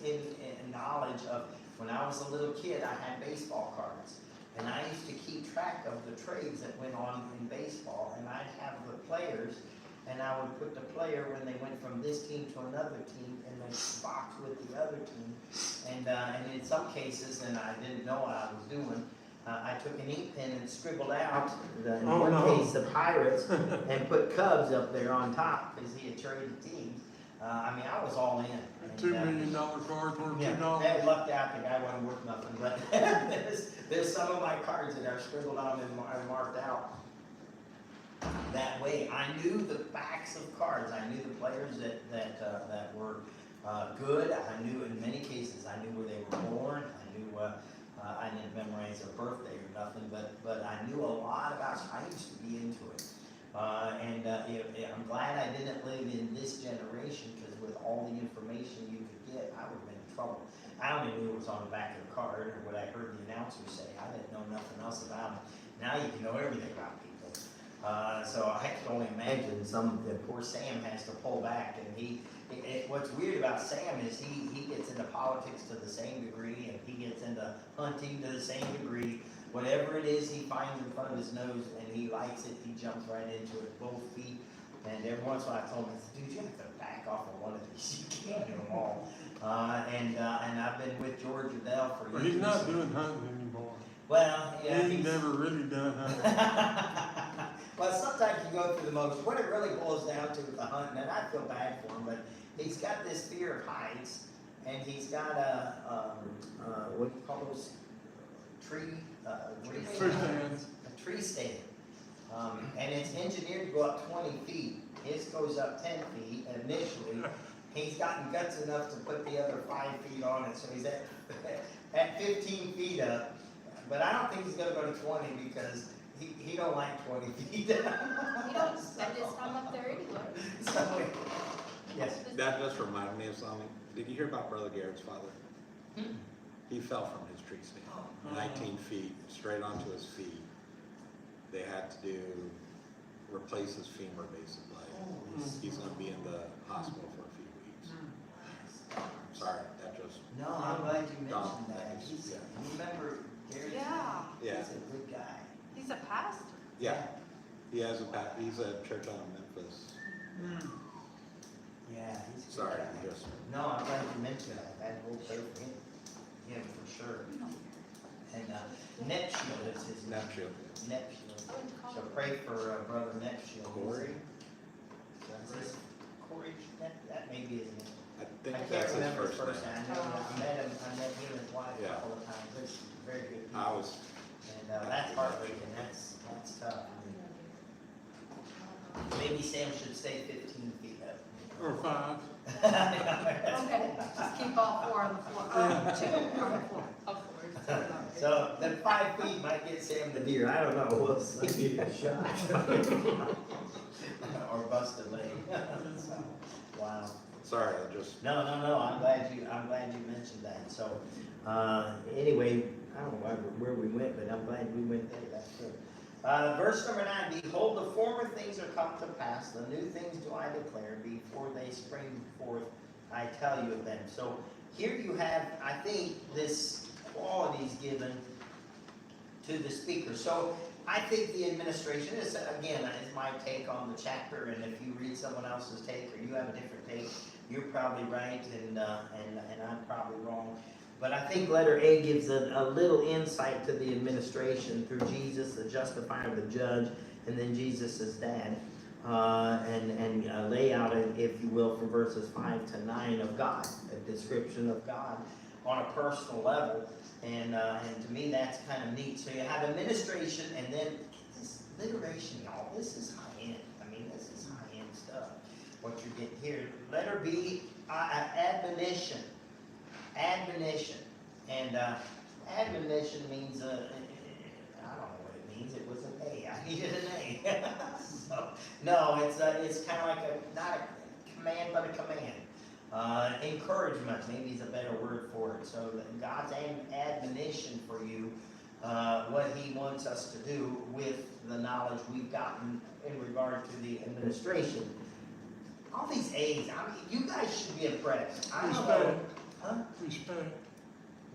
knowledge of, when I was a little kid, I had baseball cards. And I used to keep track of the trades that went on in baseball. And I'd have the players, and I would put the player when they went from this team to another team in the box with the other team. And in some cases, and I didn't know what I was doing, I took an ink pen and scribbled out, in one case, the Pirates, and put Cubs up there on top because he had traded teams. I mean, I was all in. And, $2 million cards worth yeah, $2. that lucked out, the guy wasn't worth nothing, but there's some of my cards that are scribbled on and marked out that way. I knew the backs of cards. I knew the players that were good. I knew, in many cases, I knew where they were born. I knew, I didn't memorize their birthday or nothing, but I knew a lot about, I used to be into it. I'm glad I didn't live in this generation, because with all the information you could get, I would have been in trouble. I only knew it was on the back of the card, or what I heard the announcer say. I didn't know nothing else about it. Now you can know everything about people. So I can only imagine poor Sam has to pull back, and what's weird about Sam is he gets into politics to the same degree, and he gets into hunting to the same degree. Whatever it is he finds in front of his nose and he likes it, he jumps right into it, both feet. And every once in a while I told him, dude, you have to back off of one of these. You can't do them all. And I've been with George Adele for But years. he's not doing hunting anymore. Well, yeah. He's never really done hunting. Well, sometimes you go through the motions. What it really boils down to with the hunting, and I feel bad for him, but he's got this fear of heights, and he's got what do you call those? Tree stands. A tree stand. And it's engineered to go up 20 feet. His goes up 10 feet initially. He's gotten guts enough to put the other 5 feet on it, so he's at 15 feet up. But I don't think he's gonna go to 20 because he don't like 20 feet. You don't spend his time up there anyway. So, yes. That just reminded me of something. Did you hear about Brother Garrett's father? He fell from his tree stand, 19 feet, straight onto his feet. They had to replace his femur basically. He's gonna be in the hospital for a few weeks. Sorry, that just, No, I'm glad you Dom, mentioned that. yeah. You remember Gary? Yeah. yeah, He's a good guy. He's a pastor. yeah. He's a church out of Memphis. Yeah, he's a good Sorry, guy. just, No, I'm glad you mentioned that. That will pay for him for sure. And Nepshield is his name. Neptune. Nepshield. So pray for brother Nepshield. Corey? Is this Corey? That may be his name. I I think can't that's his remember his first first name. name. I met him and his wife a Yeah. couple of times. They're very good people. I was, And that's heartbreaking. That's tough. Maybe Sam should stay 15 feet up. Or 5. Okay, just keep all four on the floor, two on the floor, of course. So then 5 feet might get Sam the deer. I don't know. We'll see. Or bust a leg. So, wow. sorry, I just, No. I'm glad you mentioned that. So anyway, I don't know where we went, but I'm glad we went there. That's good. Verse number 9, behold, the former things are come to pass, the new things do I declare, before they spring forth, I tell you of them. So here you have, I think, this qualities given to the speaker. So I think the administration is, again, is my take on the chapter, and if you read someone else's take or you have a different take, you're probably right and I'm probably wrong. But I think letter A gives a little insight to the administration through Jesus, the justifier, the judge, and then Jesus' dad. And lay out, if you will, from verses 5 to 9 of God, a description of God on a personal level. And to me, that's kind of neat. So you have administration, and then this alliteration, y'all. This is high end. I mean, this is high end stuff. What you're getting here. Letter B, admonition. Admonition. And admonition means, I don't know what it means. It was an A. I needed an A. So, no, it's kind of like not a command, but a command. Encouragement, maybe is a better word for it. So God's admonition for you, what He wants us to do with the knowledge we've gotten in regard to the administration. All these A's, I mean, you guys should be impressed. I don't know. Respect. Huh? Respect.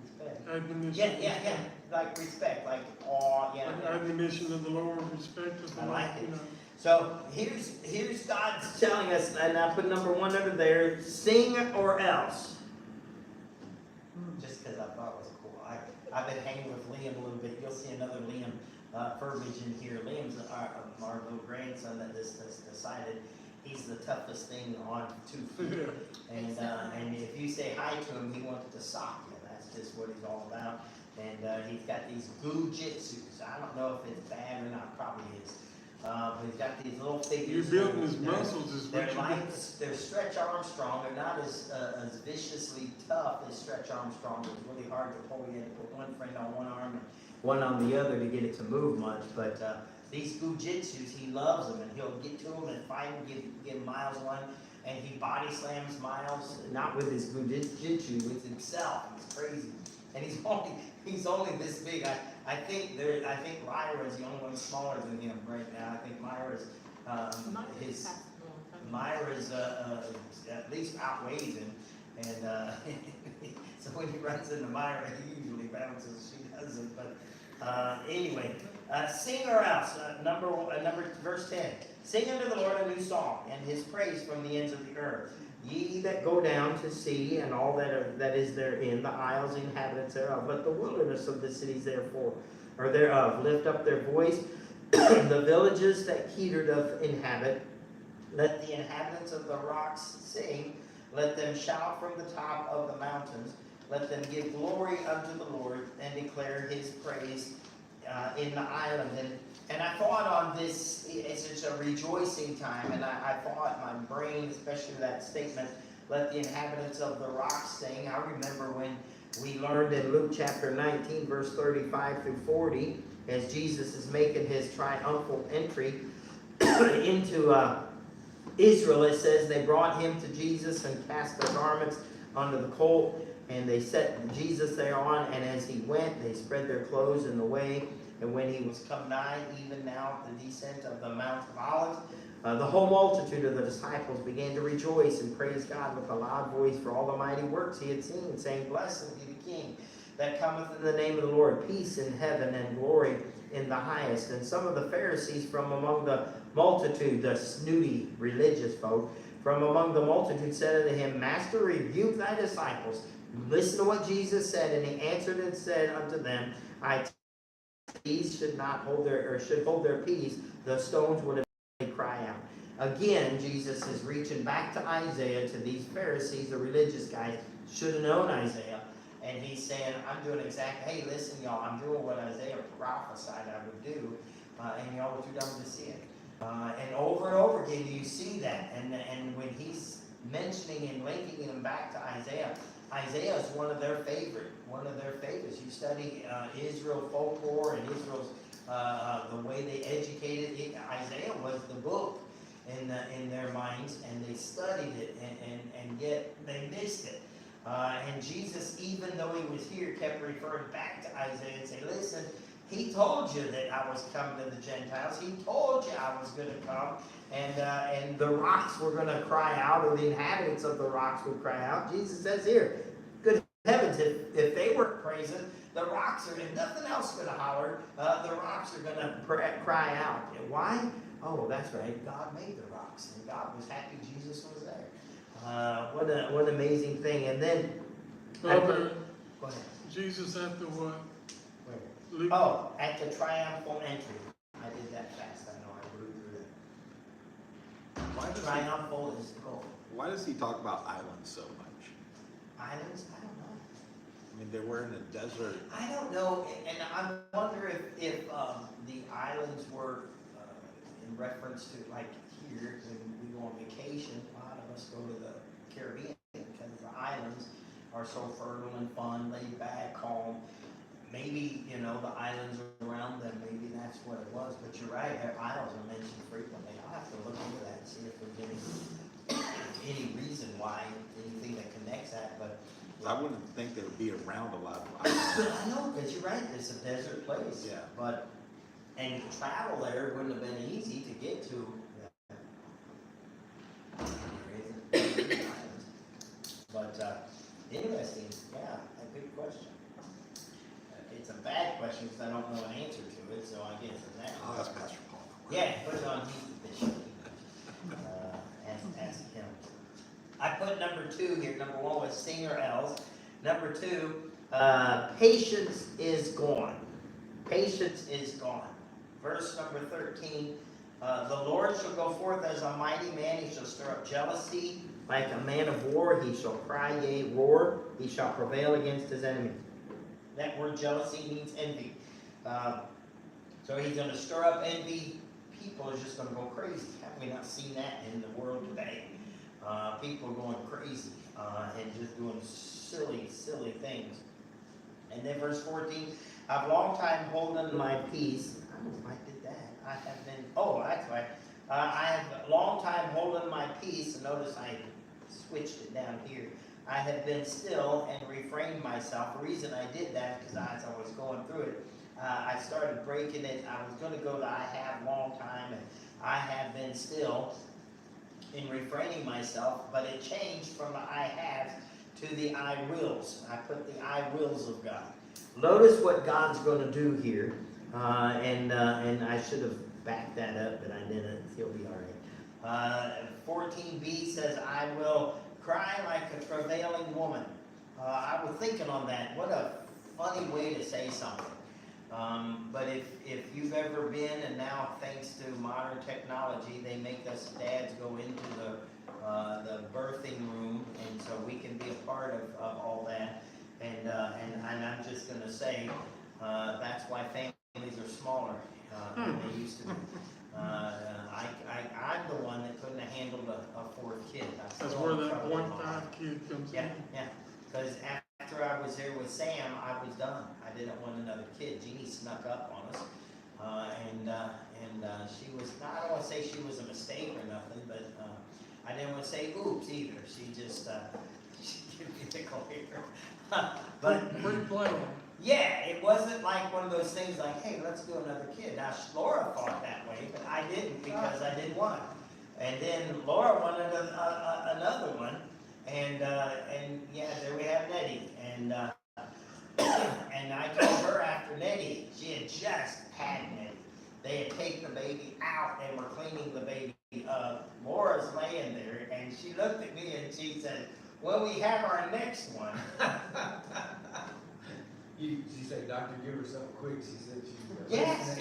Respect. Admonition. Yeah. Like respect, like awe, yeah. Admonition of the Lord, respect of the I Lord, like it. you know. So here's God's telling us, and I put number 1 under there, sing or else. Just because I thought it was cool. I've been hanging with Liam a little bit. You'll see another Liam Furbage in here. Liam's our little grandson that this decided he's the toughest thing on 2 feet. And if you say hi to him, he wants to sock you. That's just what he's all about. And he's got these goo-jitsus. I don't know if it's bad or not. Probably is. But he's got these little figures. You're building his muscles is what They're you're like, doing. they're Stretch Armstrong. They're not as viciously tough as Stretch Armstrong. It's really hard to pull. You have to put one friend on one arm and one on the other to get it to move much. But these goo-jitsus, he loves them, and he'll get to them and fight and give Miles one. And he body slams Miles, not with his goo-jitsu, with himself. It's crazy. And he's only this big. I think Lyra's the only one smaller than him right now. I think Myra's at least outweighs him, and so when he runs into Myra, he usually bounces. She doesn't, but anyway, sing or else. Verse 10. Sing unto the Lord a new song, and His praise from the ends of the earth. Ye that go down to sea, and all that is therein, the isles, the inhabitants thereof, but the wilderness of the cities therefore, or thereof, lift up their voice, the villages that Kedar doth inhabit, let the inhabitants of the rocks sing, let them shout from the top of the mountains, let them give glory unto the Lord, and declare His praise in the island. And I thought on this, it's a rejoicing time, and I thought my brain, especially that statement, let the inhabitants of the rocks sing. I remember when we learned in Luke chapter 19, verse 35 through 40, as Jesus is making His triumphal entry into Israel, it says they brought Him to Jesus and cast their garments under the colt, and they set Jesus thereon, and as He went, they spread their clothes in the way. And when He was come nigh, even now the descent of the Mount of Olives, the whole multitude of the disciples began to rejoice and praise God with a loud voice for all the mighty works He had seen, saying, Blessed be the King that cometh in the name of the Lord, peace in heaven and glory in the highest. And some of the Pharisees from among the multitude, the snooty religious folk, from among the multitude said unto Him, Master, rebuke thy disciples. Listen to what Jesus said. And He answered and said unto them, these should hold their peace, the stones would have cry out. Again, Jesus is reaching back to Isaiah, to these Pharisees, the religious guys, should have known Isaiah. And He's saying, I'm doing exactly, hey, listen, y'all, I'm doing what Isaiah prophesied I would do, and y'all were too dumb to see it. And over again, you see that. And when He's mentioning and linking them back to Isaiah, Isaiah is one of their favorites. You study Israel folklore and Israel's the way they educated it. Isaiah was the book in their minds, and they studied it, and yet they missed it. And Jesus, even though He was here, kept referring back to Isaiah and say, listen, He told you that I was coming to the Gentiles. He told you I was going to come, and the rocks were going to cry out, or the inhabitants of the rocks would cry out. Jesus says here, good praise it, the rocks are, if nothing else gonna holler, the rocks are gonna cry out. And why? Oh, that's right, God made the rocks, and God was happy Jesus was there. What an amazing thing. And then, go ahead. Jesus at the what? Where? Luke- Oh, at the triumphal entry. I did that fast, I know, I blew through that. Why does he, Triumphal is the goal. why does he talk about islands so much? Islands, I don't know. I mean, they were in a desert. I don't know, and I wonder if the islands were in reference to, like here, when we go on vacation, a lot of us go to the Caribbean because the islands are so fertile and fun, laid back, calm. Maybe, the islands around them, maybe that's what it was, but you're right, islands are mentioned frequently. I'll have to look into that and see if there's any reason why, anything that connects that, but. I wouldn't think they would be around a lot of islands. I know, because you're right, it's a desert place. Yeah. But, and travel there wouldn't have been easy to get to. But, interesting, yeah, a good question. It's a bad question because I don't know an answer to it, so I guess it's that. I'll ask Pastor Paul. Yeah, put it on, he's the bishop. Ask him. I put number 2 here. Number 1 was singer L's. Number 2, patience is gone. Patience is gone. Verse number 13, the Lord shall go forth as a mighty man. He shall stir up jealousy like a man of war. He shall cry, yea, roar. He shall prevail against his enemies. That word jealousy means envy. So he's going to stir up envy. People are just going to go crazy. Have we not seen that in the world today? People are going crazy and just doing silly things. And then verse 14, I've long time holden my peace. I don't know if I did that. I have been, that's right. I have long time holden my peace. Notice I switched it down here. I have been still and refrained myself. The reason I did that is because as I was going through it, I started breaking it. I was going to go to I have long time and I have been still in refraining myself, but it changed from the I have to the I wills. I put the I wills of God. Notice what God's going to do here, and I should have backed that up, but I didn't. He'll be all right. 14b says, I will cry like a travailing woman. I was thinking on that. What a funny way to say something. But if you've ever been, and now thanks to modern technology, they make us dads go into the birthing room, and so we can be a part of all that. And I'm just going to say that's why families are smaller than they used to be. I'm the one that couldn't have handled a 4th kid. That's where that 0.5 kid comes in. Yeah, because after I was here with Sam, I was done. I didn't want another kid. Jeannie snuck up on us, and she was, I don't want to say she was a mistake or nothing, but I didn't want to say oops either. She just, she gave me the glare. But Pre-planned. yeah, it wasn't like one of those things like, hey, let's do another kid. Now, Laura thought that way, but I didn't because I didn't want it. And then Laura wanted another one, and yeah, there we have Nettie. And I told her after Nettie, she had just had Nettie. They had taken the baby out and were cleaning the baby up. Laura's laying there, and she looked at me and she said, well, we have our next one. She said, doctor, give her something quick. She said she was. Yes.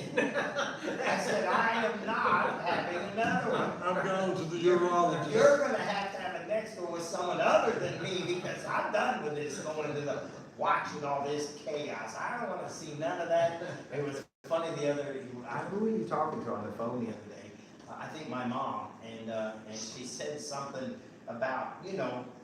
I said, I am not having another one. I'm going to the urologist. You're going to have a next one with someone other than me because I'm done with this going to the watching all this chaos. I don't want to see none of that. It was funny who were you talking to on the phone the other day? I think my mom, and she said something about,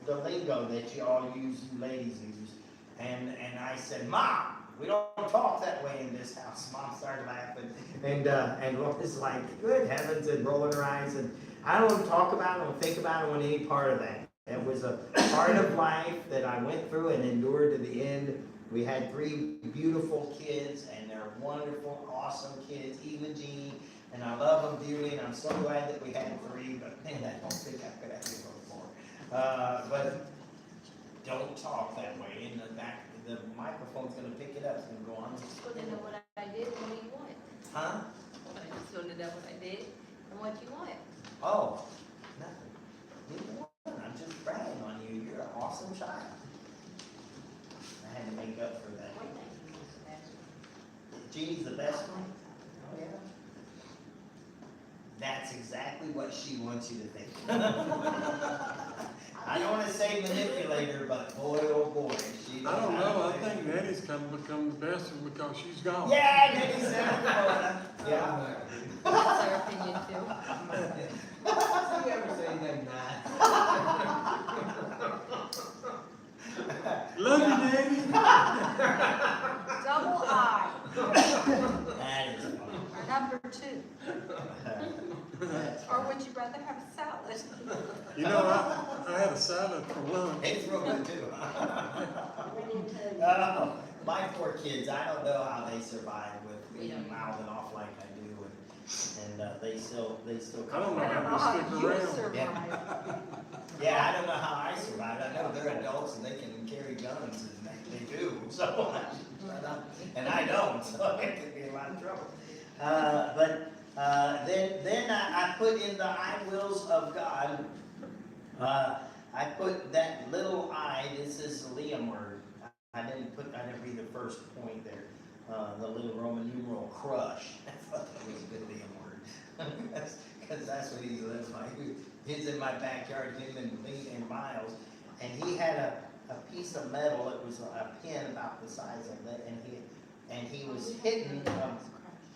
the lingo that you all use, you ladies use. And I said, Mom, we don't talk that way in this house. Mom started laughing. And Laura's like, good heavens, and rolling her eyes. And I don't want to talk about it, I don't think about it, I don't want any part of that. It was a part of life that I went through and endured to the end. We had 3 beautiful kids, and they're wonderful, awesome kids, even Jeannie. And I love them dearly, and I'm so glad that we had 3, but man, I don't think I could have 4. But don't talk that way in the back. the microphone's gonna pick it up, it's gonna go on. Just want to know what I did and what you want. Huh? I just want to know what I did and what you want. Oh, nothing. Neither one. I'm just bragging on you. You're an awesome child. I had to make up for that. Jeannie's the best one? Oh, yeah. That's exactly what she wants you to think. I don't wanna say manipulator, but boy, oh boy, she. I don't know, I think Nettie's come become the best one because she's gone. Yeah, Nettie said, yeah. That's her opinion too. See you ever say anything nice? Love you, Nettie. Double I, That is funny. or number 2. That's Or funny. would you rather have a salad? You know, I had a salad for lunch. It's real good too. Oh, my poor kids, I don't know how they survive with We being don't. mouthing off like I do, and they still. I come don't know I around. don't know how how to stick you around. survive. Yeah, I don't know how I survived. I know they're adults and they can carry guns and they do, so, and I don't, so it could be a lot of trouble. Then I put in the I wills of God, I put that little I, this is the Liam word. I didn't read the first point there, the little Roman numeral crush. I thought that was a good Liam word. Cause that's what he lives like. He's in my backyard, him and Lee and Miles, and he had a piece of metal, it was a pin about the size of it, and he was hitting an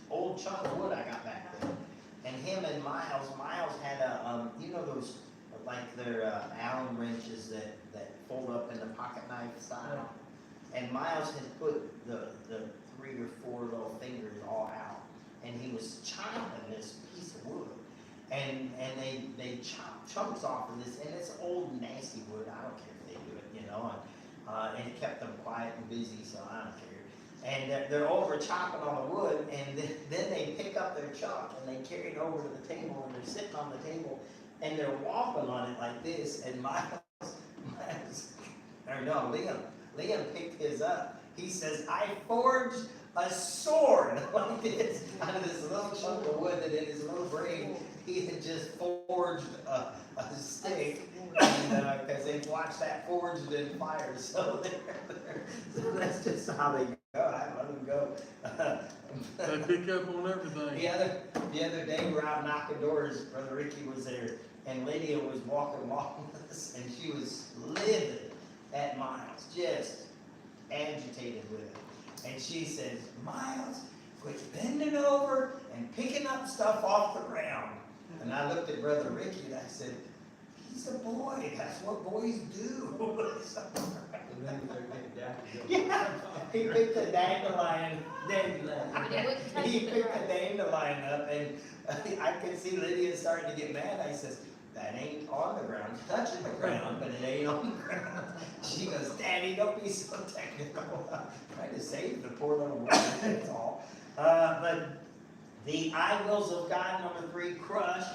old chunk of wood I got back there. And him and Miles had you know those, like their Allen wrenches that fold up in the pocket knife style? And Miles had put the 3 or 4 little fingers all out, and he was chopping this piece of wood. And they chop chunks off of this, and it's old nasty wood, I don't care if they do it, you know, and it kept them quiet and busy, so I don't care. And they're over chopping on the wood, and then they pick up their chunk, and they carry it over to the table, and they're sitting on the table, and they're walking on it like this, and Liam picked his up. He says, I forged a sword like this out of this little chunk of wood that in his little brain he had just forged a stick, because they watched that forged in fire. So that's just how they go. I let them go. They pick up on everything. The other day we were out knocking doors. Brother Ricky was there, and Lydia was walking along with us, and she was livid at Miles, just agitated with it. And she says, Miles, quit bending over and picking up stuff off the ground. And I looked at Brother Ricky and I said, he's a boy. That's what boys do. And then they're getting down. Yeah, he picked a dandelion. But it wouldn't touch He the picked grass. a dandelion up, and I could see Lydia starting to get mad. I says, that ain't on the ground, it's touching the ground, but it ain't on the ground. She goes, Daddy, don't be so technical. Trying to save the poor little woman, that's all. But the I wills of God, number 3, crush.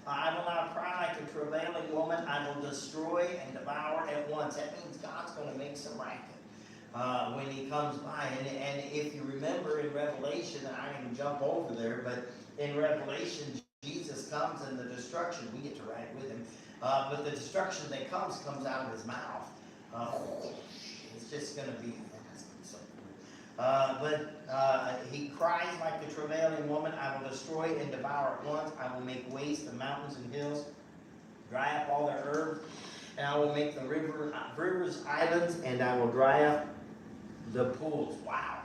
I will not cry like a travailing woman. I will destroy and devour at once. That means God's going to make some racket when he comes by. And if you remember in Revelation, and I can jump over there, but in Revelation, Jesus comes and the destruction, we get to ride with him, but the destruction that comes out of his mouth. It's just going to be, so cool. He cries like the travailing woman. I will destroy and devour at once. I will make waste the mountains and hills, dry up all their herbs, and I will make the rivers islands, and I will dry up the pools. Wow.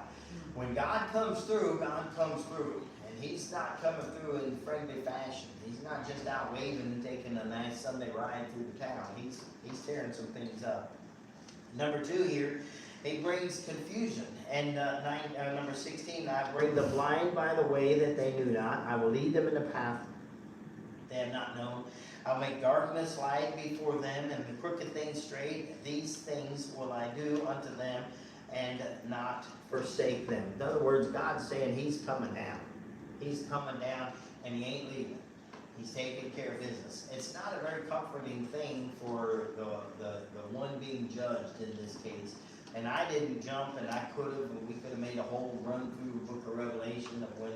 When God comes through, God comes through. And he's not coming through in friendly fashion. He's not just out waving and taking a nice Sunday ride through the town. He's tearing some things up. Number 2 here, he brings confusion. And number 16, I bring the blind by the way that they knew not. I will lead them in the path they have not known. I'll make darkness light before them and the crooked things straight. These things will I do unto them and not forsake them. In other words, God's saying he's coming down. He's coming down and he ain't leaving. He's taking care of business. It's not a very comforting thing for the one being judged in this case, And I didn't jump, and I could have, and we could have made a whole run through the book of Revelation of when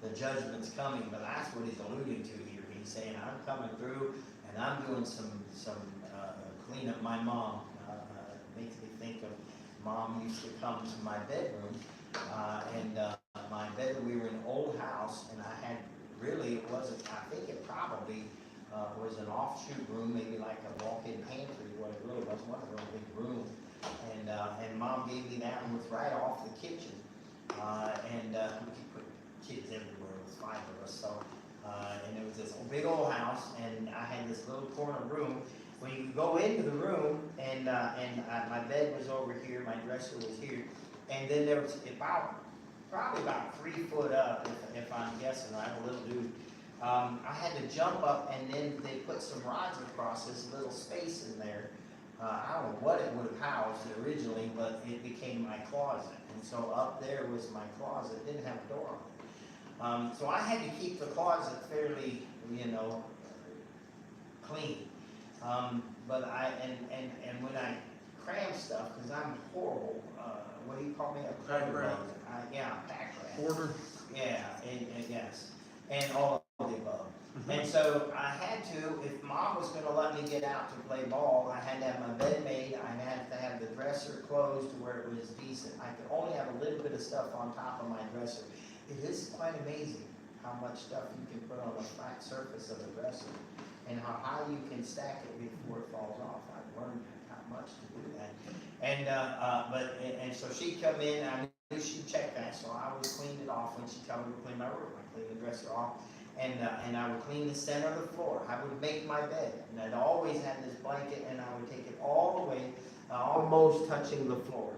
the judgment's coming, but that's what he's alluding to here. He's saying, I'm coming through, and I'm doing some clean up. My mom makes me think of mom used to come to my bedroom, my bedroom, we were in an old house, and I had, really, it wasn't, I think it probably was an offshoot room, maybe like a walk-in pantry, what it really was, one real big room. And mom gave me that one, was right off the kitchen. We could put kids everywhere, it was 5 of us, so, and it was this big old house, and I had this little corner room. When you go into the room, my bed was over here, my dresser was here, and then there was probably about 3 foot up, if I'm guessing, right, a little dude. I had to jump up, and then they put some rods across this little space in there. I don't know what it would have housed originally, but it became my closet. And so up there was my closet. It didn't have a door on it. So I had to keep the closet fairly, clean. But when I cram stuff, because I'm horrible, what do you call me? A Pack rat. Yeah, pack rat. Order. Yeah, and yes, and all of the above. And so I had to, if mom was gonna let me get out to play ball, I had to have my bed made, I had to have the dresser closed to where it was decent. I could only have a little bit of stuff on top of my dresser. It is quite amazing how much stuff you can put on the flat surface of a dresser and how high you can stack it before it falls off. I've learned how much to do that. And so she'd come in, I knew she'd check that, so I would clean it off when she told me to clean my room. I clean the dresser off. And I would clean the center of the floor. I would make my bed, and I'd always have this blanket, and I would take it all the way, almost touching the floor.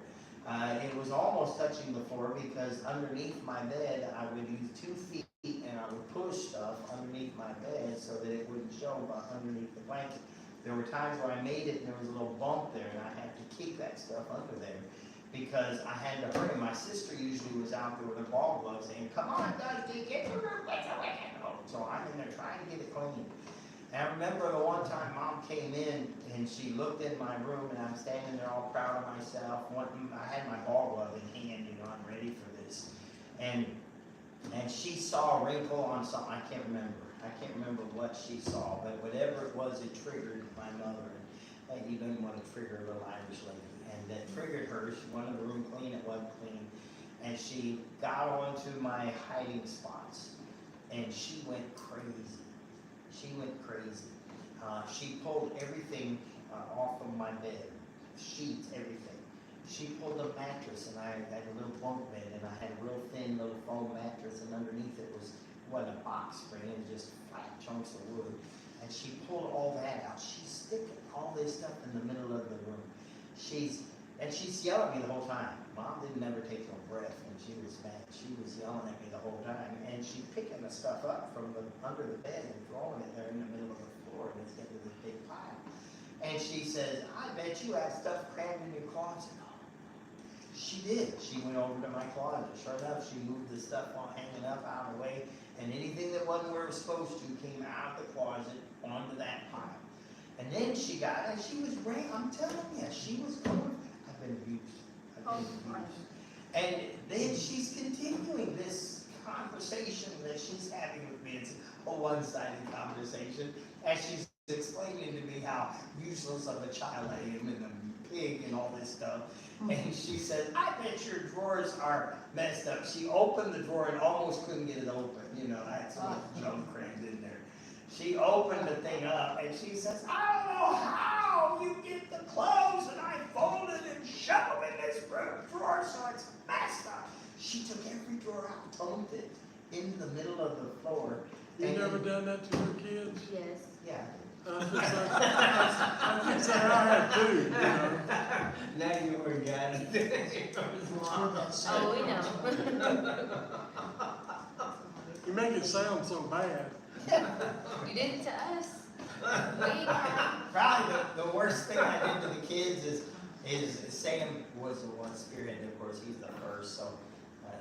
It was almost touching the floor because underneath my bed, I would use 2 feet, and I would push stuff underneath my bed so that it wouldn't show underneath the blanket. There were times where I made it, and there was a little bump there, and I had to keep that stuff under there, because I had to hurry. My sister usually was out there with her ball gloves saying, come on, Dusty, get to her, let's away. So I'm in there trying to get it clean. And I remember the one time mom came in and she looked in my room, and I'm standing there all proud of myself. I had my ball glove in hand, I'm ready for this. And she saw a wrinkle on something, I can't remember what she saw, but whatever it was, it triggered my mother. And you didn't want to trigger a little Irish lady. And that triggered her. She wanted the room clean, it wasn't clean. And she got onto my hiding spots, and she went crazy. She pulled everything off of my bed, sheets, everything. She pulled the mattress, and I had a little bunk bed, and I had a real thin little foam mattress, and underneath it wasn't a box spring, it was just flat chunks of wood. And she pulled all that out. She's sticking all this stuff in the middle of the room. She's yelling at me the whole time. Mom didn't ever take no breath when she was mad. She was yelling at me the whole time. And she's picking the stuff up from under the bed and throwing it there in the middle of the floor, and it's into this big pile. And she says, I bet you have stuff crammed in your closet. She did. She went over to my closet. Sure enough, she moved the stuff hanging up out of the way, and anything that wasn't where it was supposed to came out of the closet onto that pile. And then she got it, she was great. I'm telling you, she was going, I've been abused. And then she's continuing this conversation that she's having with me. It's a one-sided conversation, as she's explaining to me how useless of a child I am, and a pig and all this stuff. And she said, I bet your drawers are messed up. She opened the drawer and almost couldn't get it open. That's so much junk crammed in there. She opened the thing up, and she says, I don't know how you get the clothes, and I folded and shoved them in this drawer so it's messed up. She took every drawer out, dumped it into the middle of the floor. You never done that to your kids? Yes. Yeah. I can say I have too, Now you were got it. Oh, we know. You make it sound so bad. You did it to us. We have. Probably the worst thing I did to the kids is Sam was the one spearheaded. Of course, he's the first, so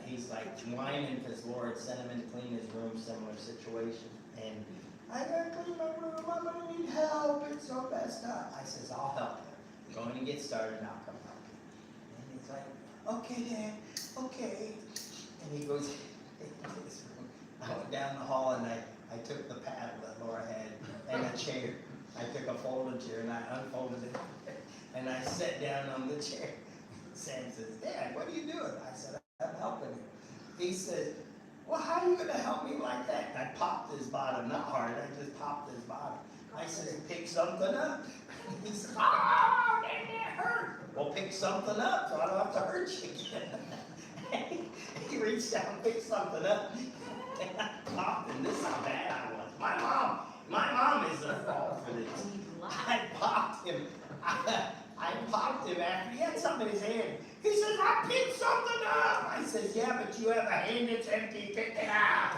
he's like whining because Lord sent him in to clean his room, similar situation. And I gotta clean my room, I'm gonna need help, it's so messed up. I says, I'll help you. I'm going to get started, and I'll come help you. And okay, Dad, okay. And he goes into his room. I went down the hall and I took the paddle that Laura had and a chair. I took a folding chair and I unfolded it and I sat down on the chair. Sam says, Dad, what are you doing? I said, I'm helping him. He said, well, how are you going to help me like that? And I popped his bottom, not hard, I just popped his bottom. I said, pick something up. He said, oh, that hurt. Well, pick something up so I don't have to hurt you again. He reached down and picked something up. And I popped him. This is how bad I was. My mom is at fault for this. I popped him. I popped him after he had something in his hand. He says, I picked something up. I says, yeah, but you have a hand that's empty. Pick it up.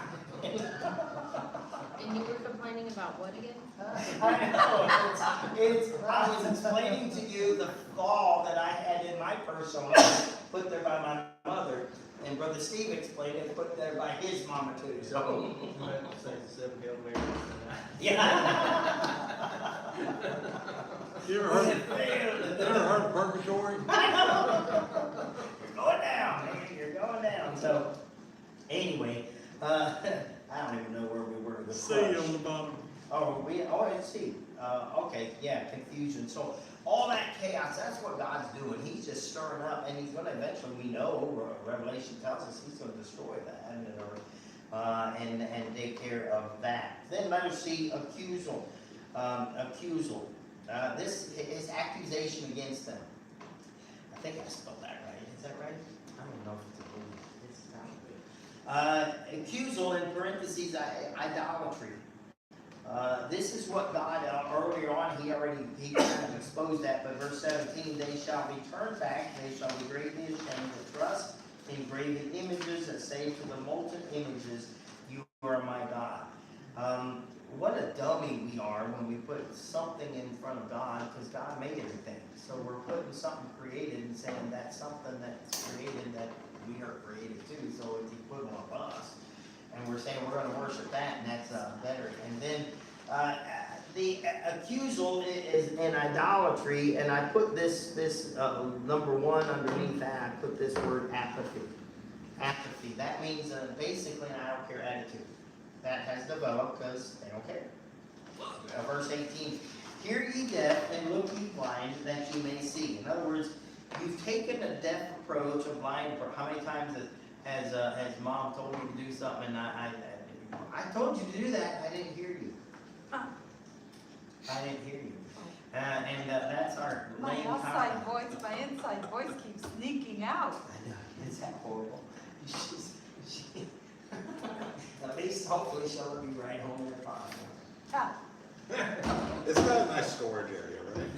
And you were complaining about what again? I know. I was explaining to you the flaw that I had in my personal life, put there by my mother. And Brother Steve explained it, put there by his mama too. So, You have to say the 7 Hail Marys tonight. yeah. You ever heard of purgatory? You're going down, man. You're going down. So, anyway, I don't even know where we were. The C crush. on the bottom. It's C. Okay, yeah, confusion. So all that chaos, that's what God's doing. He's just stirring up, and he's going to eventually, we know, Revelation tells us he's going to destroy that and take care of that. Then letter C, accusal. This is accusation against them. I think I spelled that right. Is that right? I don't know if it's a good. Accusal in parentheses, idolatry. This is what God, earlier on, he kind of exposed that, but verse 17, they shall be turned back, they shall be greatly ashamed to trust in graven images that say to the molten images, you are my God. What a dummy we are when we put something in front of God, because God made everything. So we're putting something created and saying that's something that's created that we are created too, so it's equivalent of us. And we're saying we're going to worship that, and that's better. And then the accusal is in idolatry, and I put this number 1 underneath that. I put this word apathy. Apathy. That means basically an I don't care attitude that has developed because they don't care. Verse 18. Hear ye deaf and look ye blind, that ye may see. In other words, you've taken a deaf approach, a blind approach. How many times has mom told you to do something and I told you to do that, I didn't hear you. I didn't hear you. And that's our My lame outside comment. voice, my inside voice keeps sneaking out. I know, is that horrible? At least hopefully she'll be right home in the farm. Ah, It's got a nice storage area, right?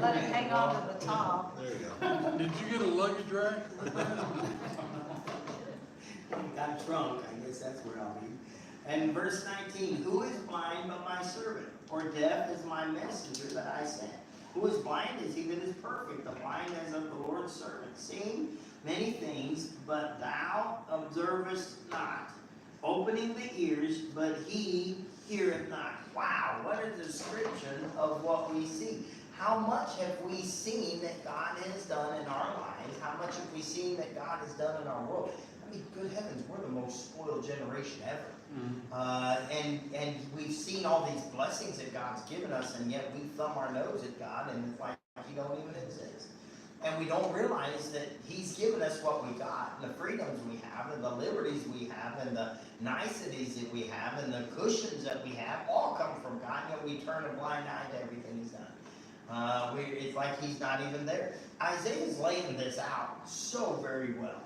let it hang on to the top. There you go. Did you get a luggage rack? Got drunk, I guess that's where I'll be. And verse 19, who is blind but my servant, or deaf is my messenger that I sent? Who is blind is he that is perfect, the blind as of the Lord's servant, seeing many things, but thou observest not, opening the ears, but he heareth not. Wow, what a description of what we see. How much have we seen that God has done in our lives? How much have we seen that God has done in our world? I mean, good heavens, we're the most spoiled generation ever. And we've seen all these blessings that God's given us, and yet we thumb our nose at God, and it's like he don't even exist. And we don't realize that he's given us what we got, and the freedoms we have, and the liberties we have, and the niceties that we have, and the cushions that we have, all come from God, and yet we turn a blind eye to everything he's done. It's like he's not even there. Isaiah's laying this out so very well.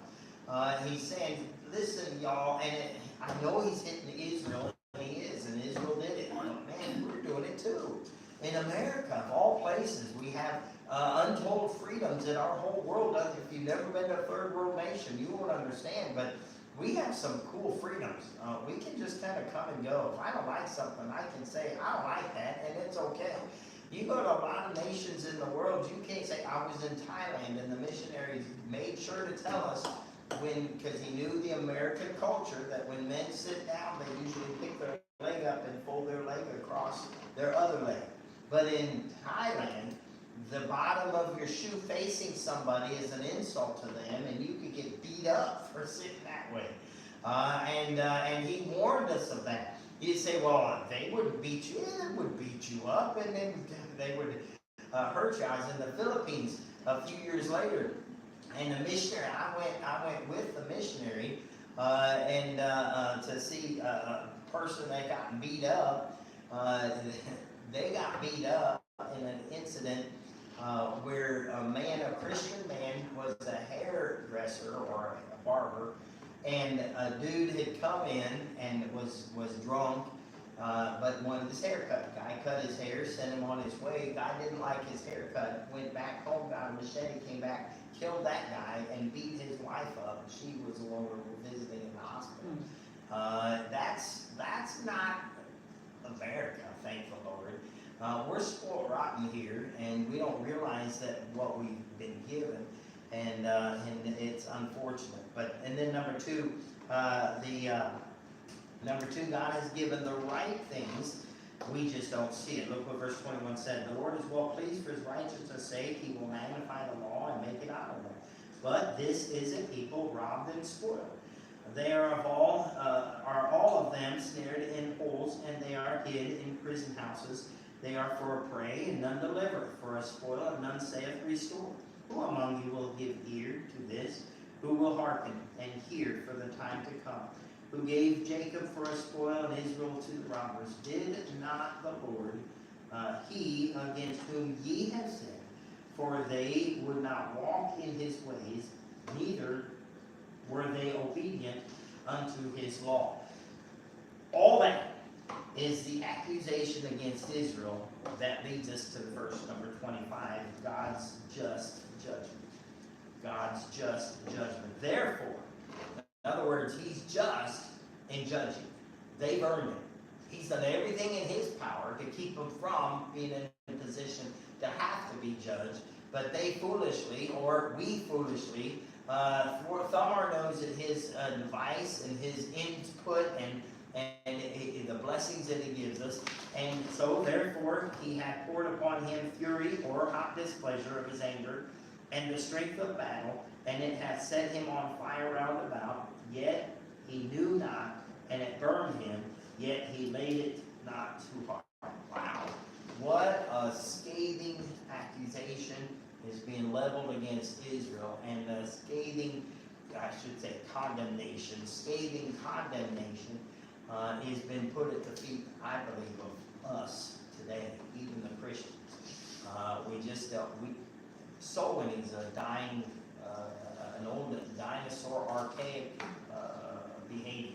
He's saying, listen, y'all, and I know he's hitting Israel, and he is, and Israel did it. But man, we're doing it too. In America, of all places, we have untold freedoms that our whole world doesn't. If you've never been to a third world nation, you won't understand, but we have some cool freedoms. We can just kind of come and go. If I don't like something, I can say, I don't like that, and it's okay. You go to a lot of nations in the world, you can't say, I was in Thailand, and the missionaries made sure to tell us because he knew the American culture, that when men sit down, they usually pick their leg up and fold their leg across their other leg. But in Thailand, the bottom of your shoe facing somebody is an insult to them, and you could get beat up for sitting that way. And he warned us of that. He'd say, well, they wouldn't beat you, they would beat you up, and then they would hurt you. I was in the Philippines a few years later, and the missionary, I went with the missionary, and to see a person that got beat up. They got beat up in an incident where a Christian man, was a hairdresser or a barber, and a dude had come in and was drunk, but wanted his haircut. Guy cut his hair, sent him on his way. Guy didn't like his haircut, went back home, got a machete, came back, killed that guy, and beat his wife up. She was the one we were visiting in the hospital. That's not America, thank the Lord. We're spoiled rotten here, and we don't realize that what we've been given, and it's unfortunate. And then number two, God has given the right things. We just don't see it. Look what verse 21 said. The Lord is well pleased for his righteousness' sake. He will magnify the law and make it honorable. But this is a people robbed and spoiled. They are all of them snared in holes, and they are hid in prison houses. They are for a prey, and none deliver, for a spoil, and none saith restore. Who among you will give ear to this? Who will hearken and hear for the time to come? Who gave Jacob for a spoil and Israel to the robbers? Did not the Lord, he against whom ye have sinned? For they would not walk in his ways, neither were they obedient unto his law. All that is the accusation against Israel that leads us to verse number 25, God's just judgment. God's just judgment. Therefore, in other words, he's just in judging. They've earned it. He's done everything in his power to keep them from being in a position to have to be judged, but they foolishly, or we foolishly, thumb our nose at his device and his input and the blessings that he gives us. And so, therefore, he hath poured upon him fury or hot displeasure of his anger, and the strength of battle, and it hath set him on fire round about. Yet he knew not, and it burned him, yet he laid it not too hard. Wow. What a scathing accusation is being leveled against Israel, and a scathing, I should say, scathing condemnation has been put at the feet, I believe, of us today, even the Christians. Soul winning is a dying, an old dinosaur, archaic behavior.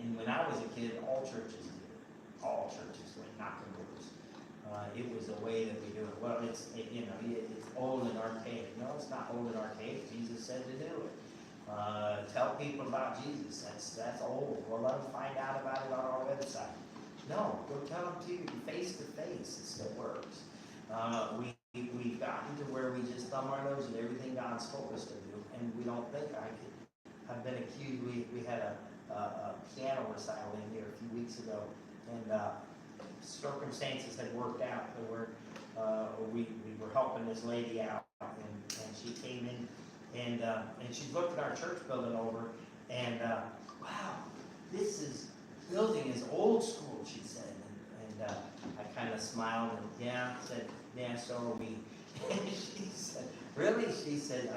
And when I was a kid, all churches did it. All churches went knocking doors. It was the way that we do it. Well, it's old and archaic. No, it's not old and archaic. Jesus said to do it. Tell people about Jesus. That's old. Well, let them find out about it on our website. No, go tell them to you face to face. It still works. We've gotten to where we just thumb our nose at everything God's told us to do, and we don't think I've been accused. We had a piano recital in here a few weeks ago, and circumstances had worked out where we were helping this lady out, and she came in, and she looked at our church building over, and wow, this building is old school, she said, and I kind of smiled and said, yeah, so are we. And she said, really? She said,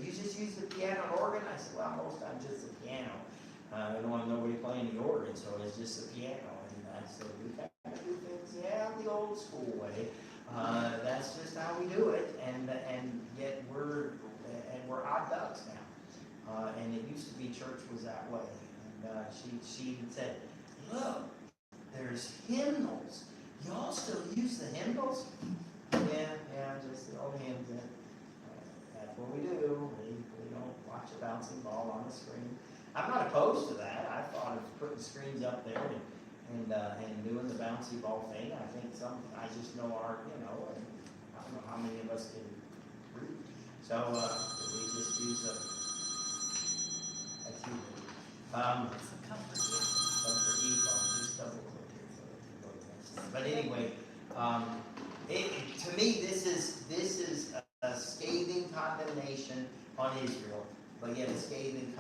you just use the piano and organ? I said, well, most times just the piano. I don't want nobody playing the organ, so it's just the piano. And I said, we kind of do things, the old school way. That's just how we do it, and yet we're odd ducks now. And it used to be church was that way. And she said, look, there's hymnals. Y'all still use the hymnals? Yeah, just the old hymns. That's what we do. We don't watch a bouncing ball on the screen. I'm not opposed to that. I thought of putting screens up there and doing the bouncy ball thing. I think I just know our, I don't know how many of us can read. So we just use a TV. It's a comfort. Comfort ephone. Just double click here so it can go to the next slide. But anyway, to me, this Israel, but yet a scathing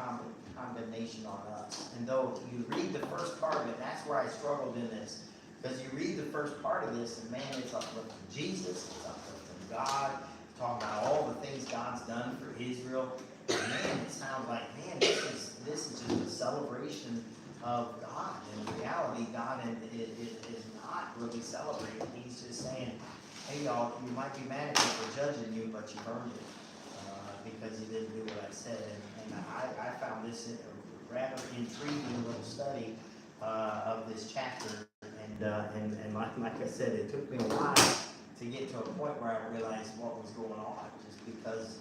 condemnation on us. And though you read the first part of it, that's where I struggled in this. Because you read the first part of this, and man, it's uplifting Jesus, it's uplifting God, talking about all the things God's done for Israel. And man, it sounds like, man, this is just a celebration of God. In reality, God is not really celebrating. He's just saying, hey y'all, you might be mad at me for judging you, but you earned it. Because you didn't do what I said. And I found this a rather intriguing little study of this chapter. And like I said, it took me a while to get to a point where I realized what was going on. Just because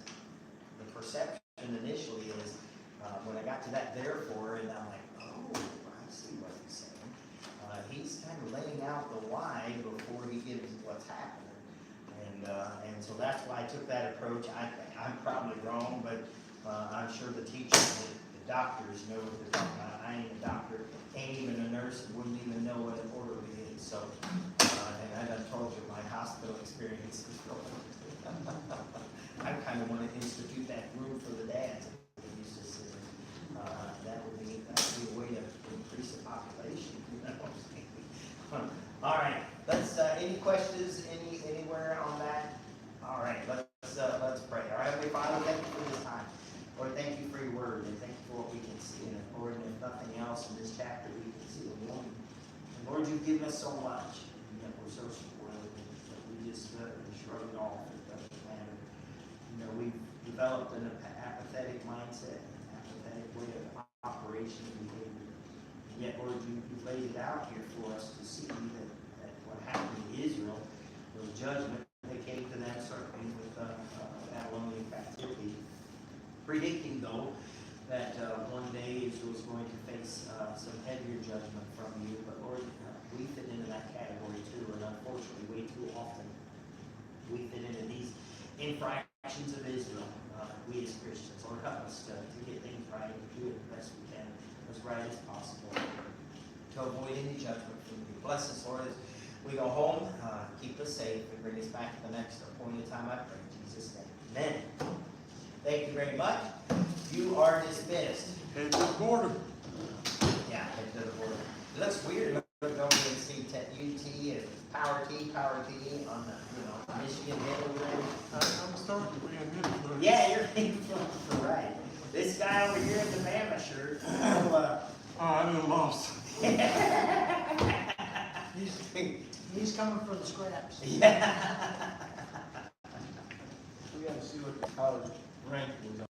the perception initially is, when I got to that therefore, and I'm like, oh, I see what he's saying. He's kind of laying out the why before he gives what's happening. And so that's why I took that approach. I'm probably wrong, but I'm sure the teachers, the doctors know what they're talking about. I ain't a doctor, ain't even a nurse, wouldn't even know what an orderly is. So, and I done told you my hospital experience is I kind of want to institute that room for the dads. That would be a way to increase the population. You know? All right. Let's. Any questions? Anywhere on that? All right. Let's pray. All right, Heavenly Father, thank you for this time. Lord, thank you for your word, and thank you for what we can see in it. Lord, and if nothing else in this chapter, we can see the one. And Lord, you've given us so much, and yet we're so spoiled that we just shrug it off. It doesn't matter. You know, we've developed an apathetic mindset, an apathetic way of operation and behavior. And yet, Lord, you've laid it out here for us to see that what happened to Israel was judgment that came to them, certainly with Babylonian captivity. Predicting, though, that one day Israel was going to face some heavier judgment from you. But Lord, we fit into that category too, and unfortunately, way too often we fit into these infractions of Israel. We as Christians, Lord, help us to get things right and do it the best we can, as right as possible, to avoid any judgment from you. Bless us, Lord, as we go home. Keep us safe and bring us back to the next appointed time. I pray in Jesus' name. Amen. Thank you very much. You are dismissed. Head to the border. Yeah, head to the border. It looks weird going and see UT and Power T on the Michigan Hill over there. I'm starting to be in Minnesota. Yeah, you're influenced, right. This guy over here in the Bama shirt. I done lost. He's coming for the scraps. Yeah. We gotta see what the college rank was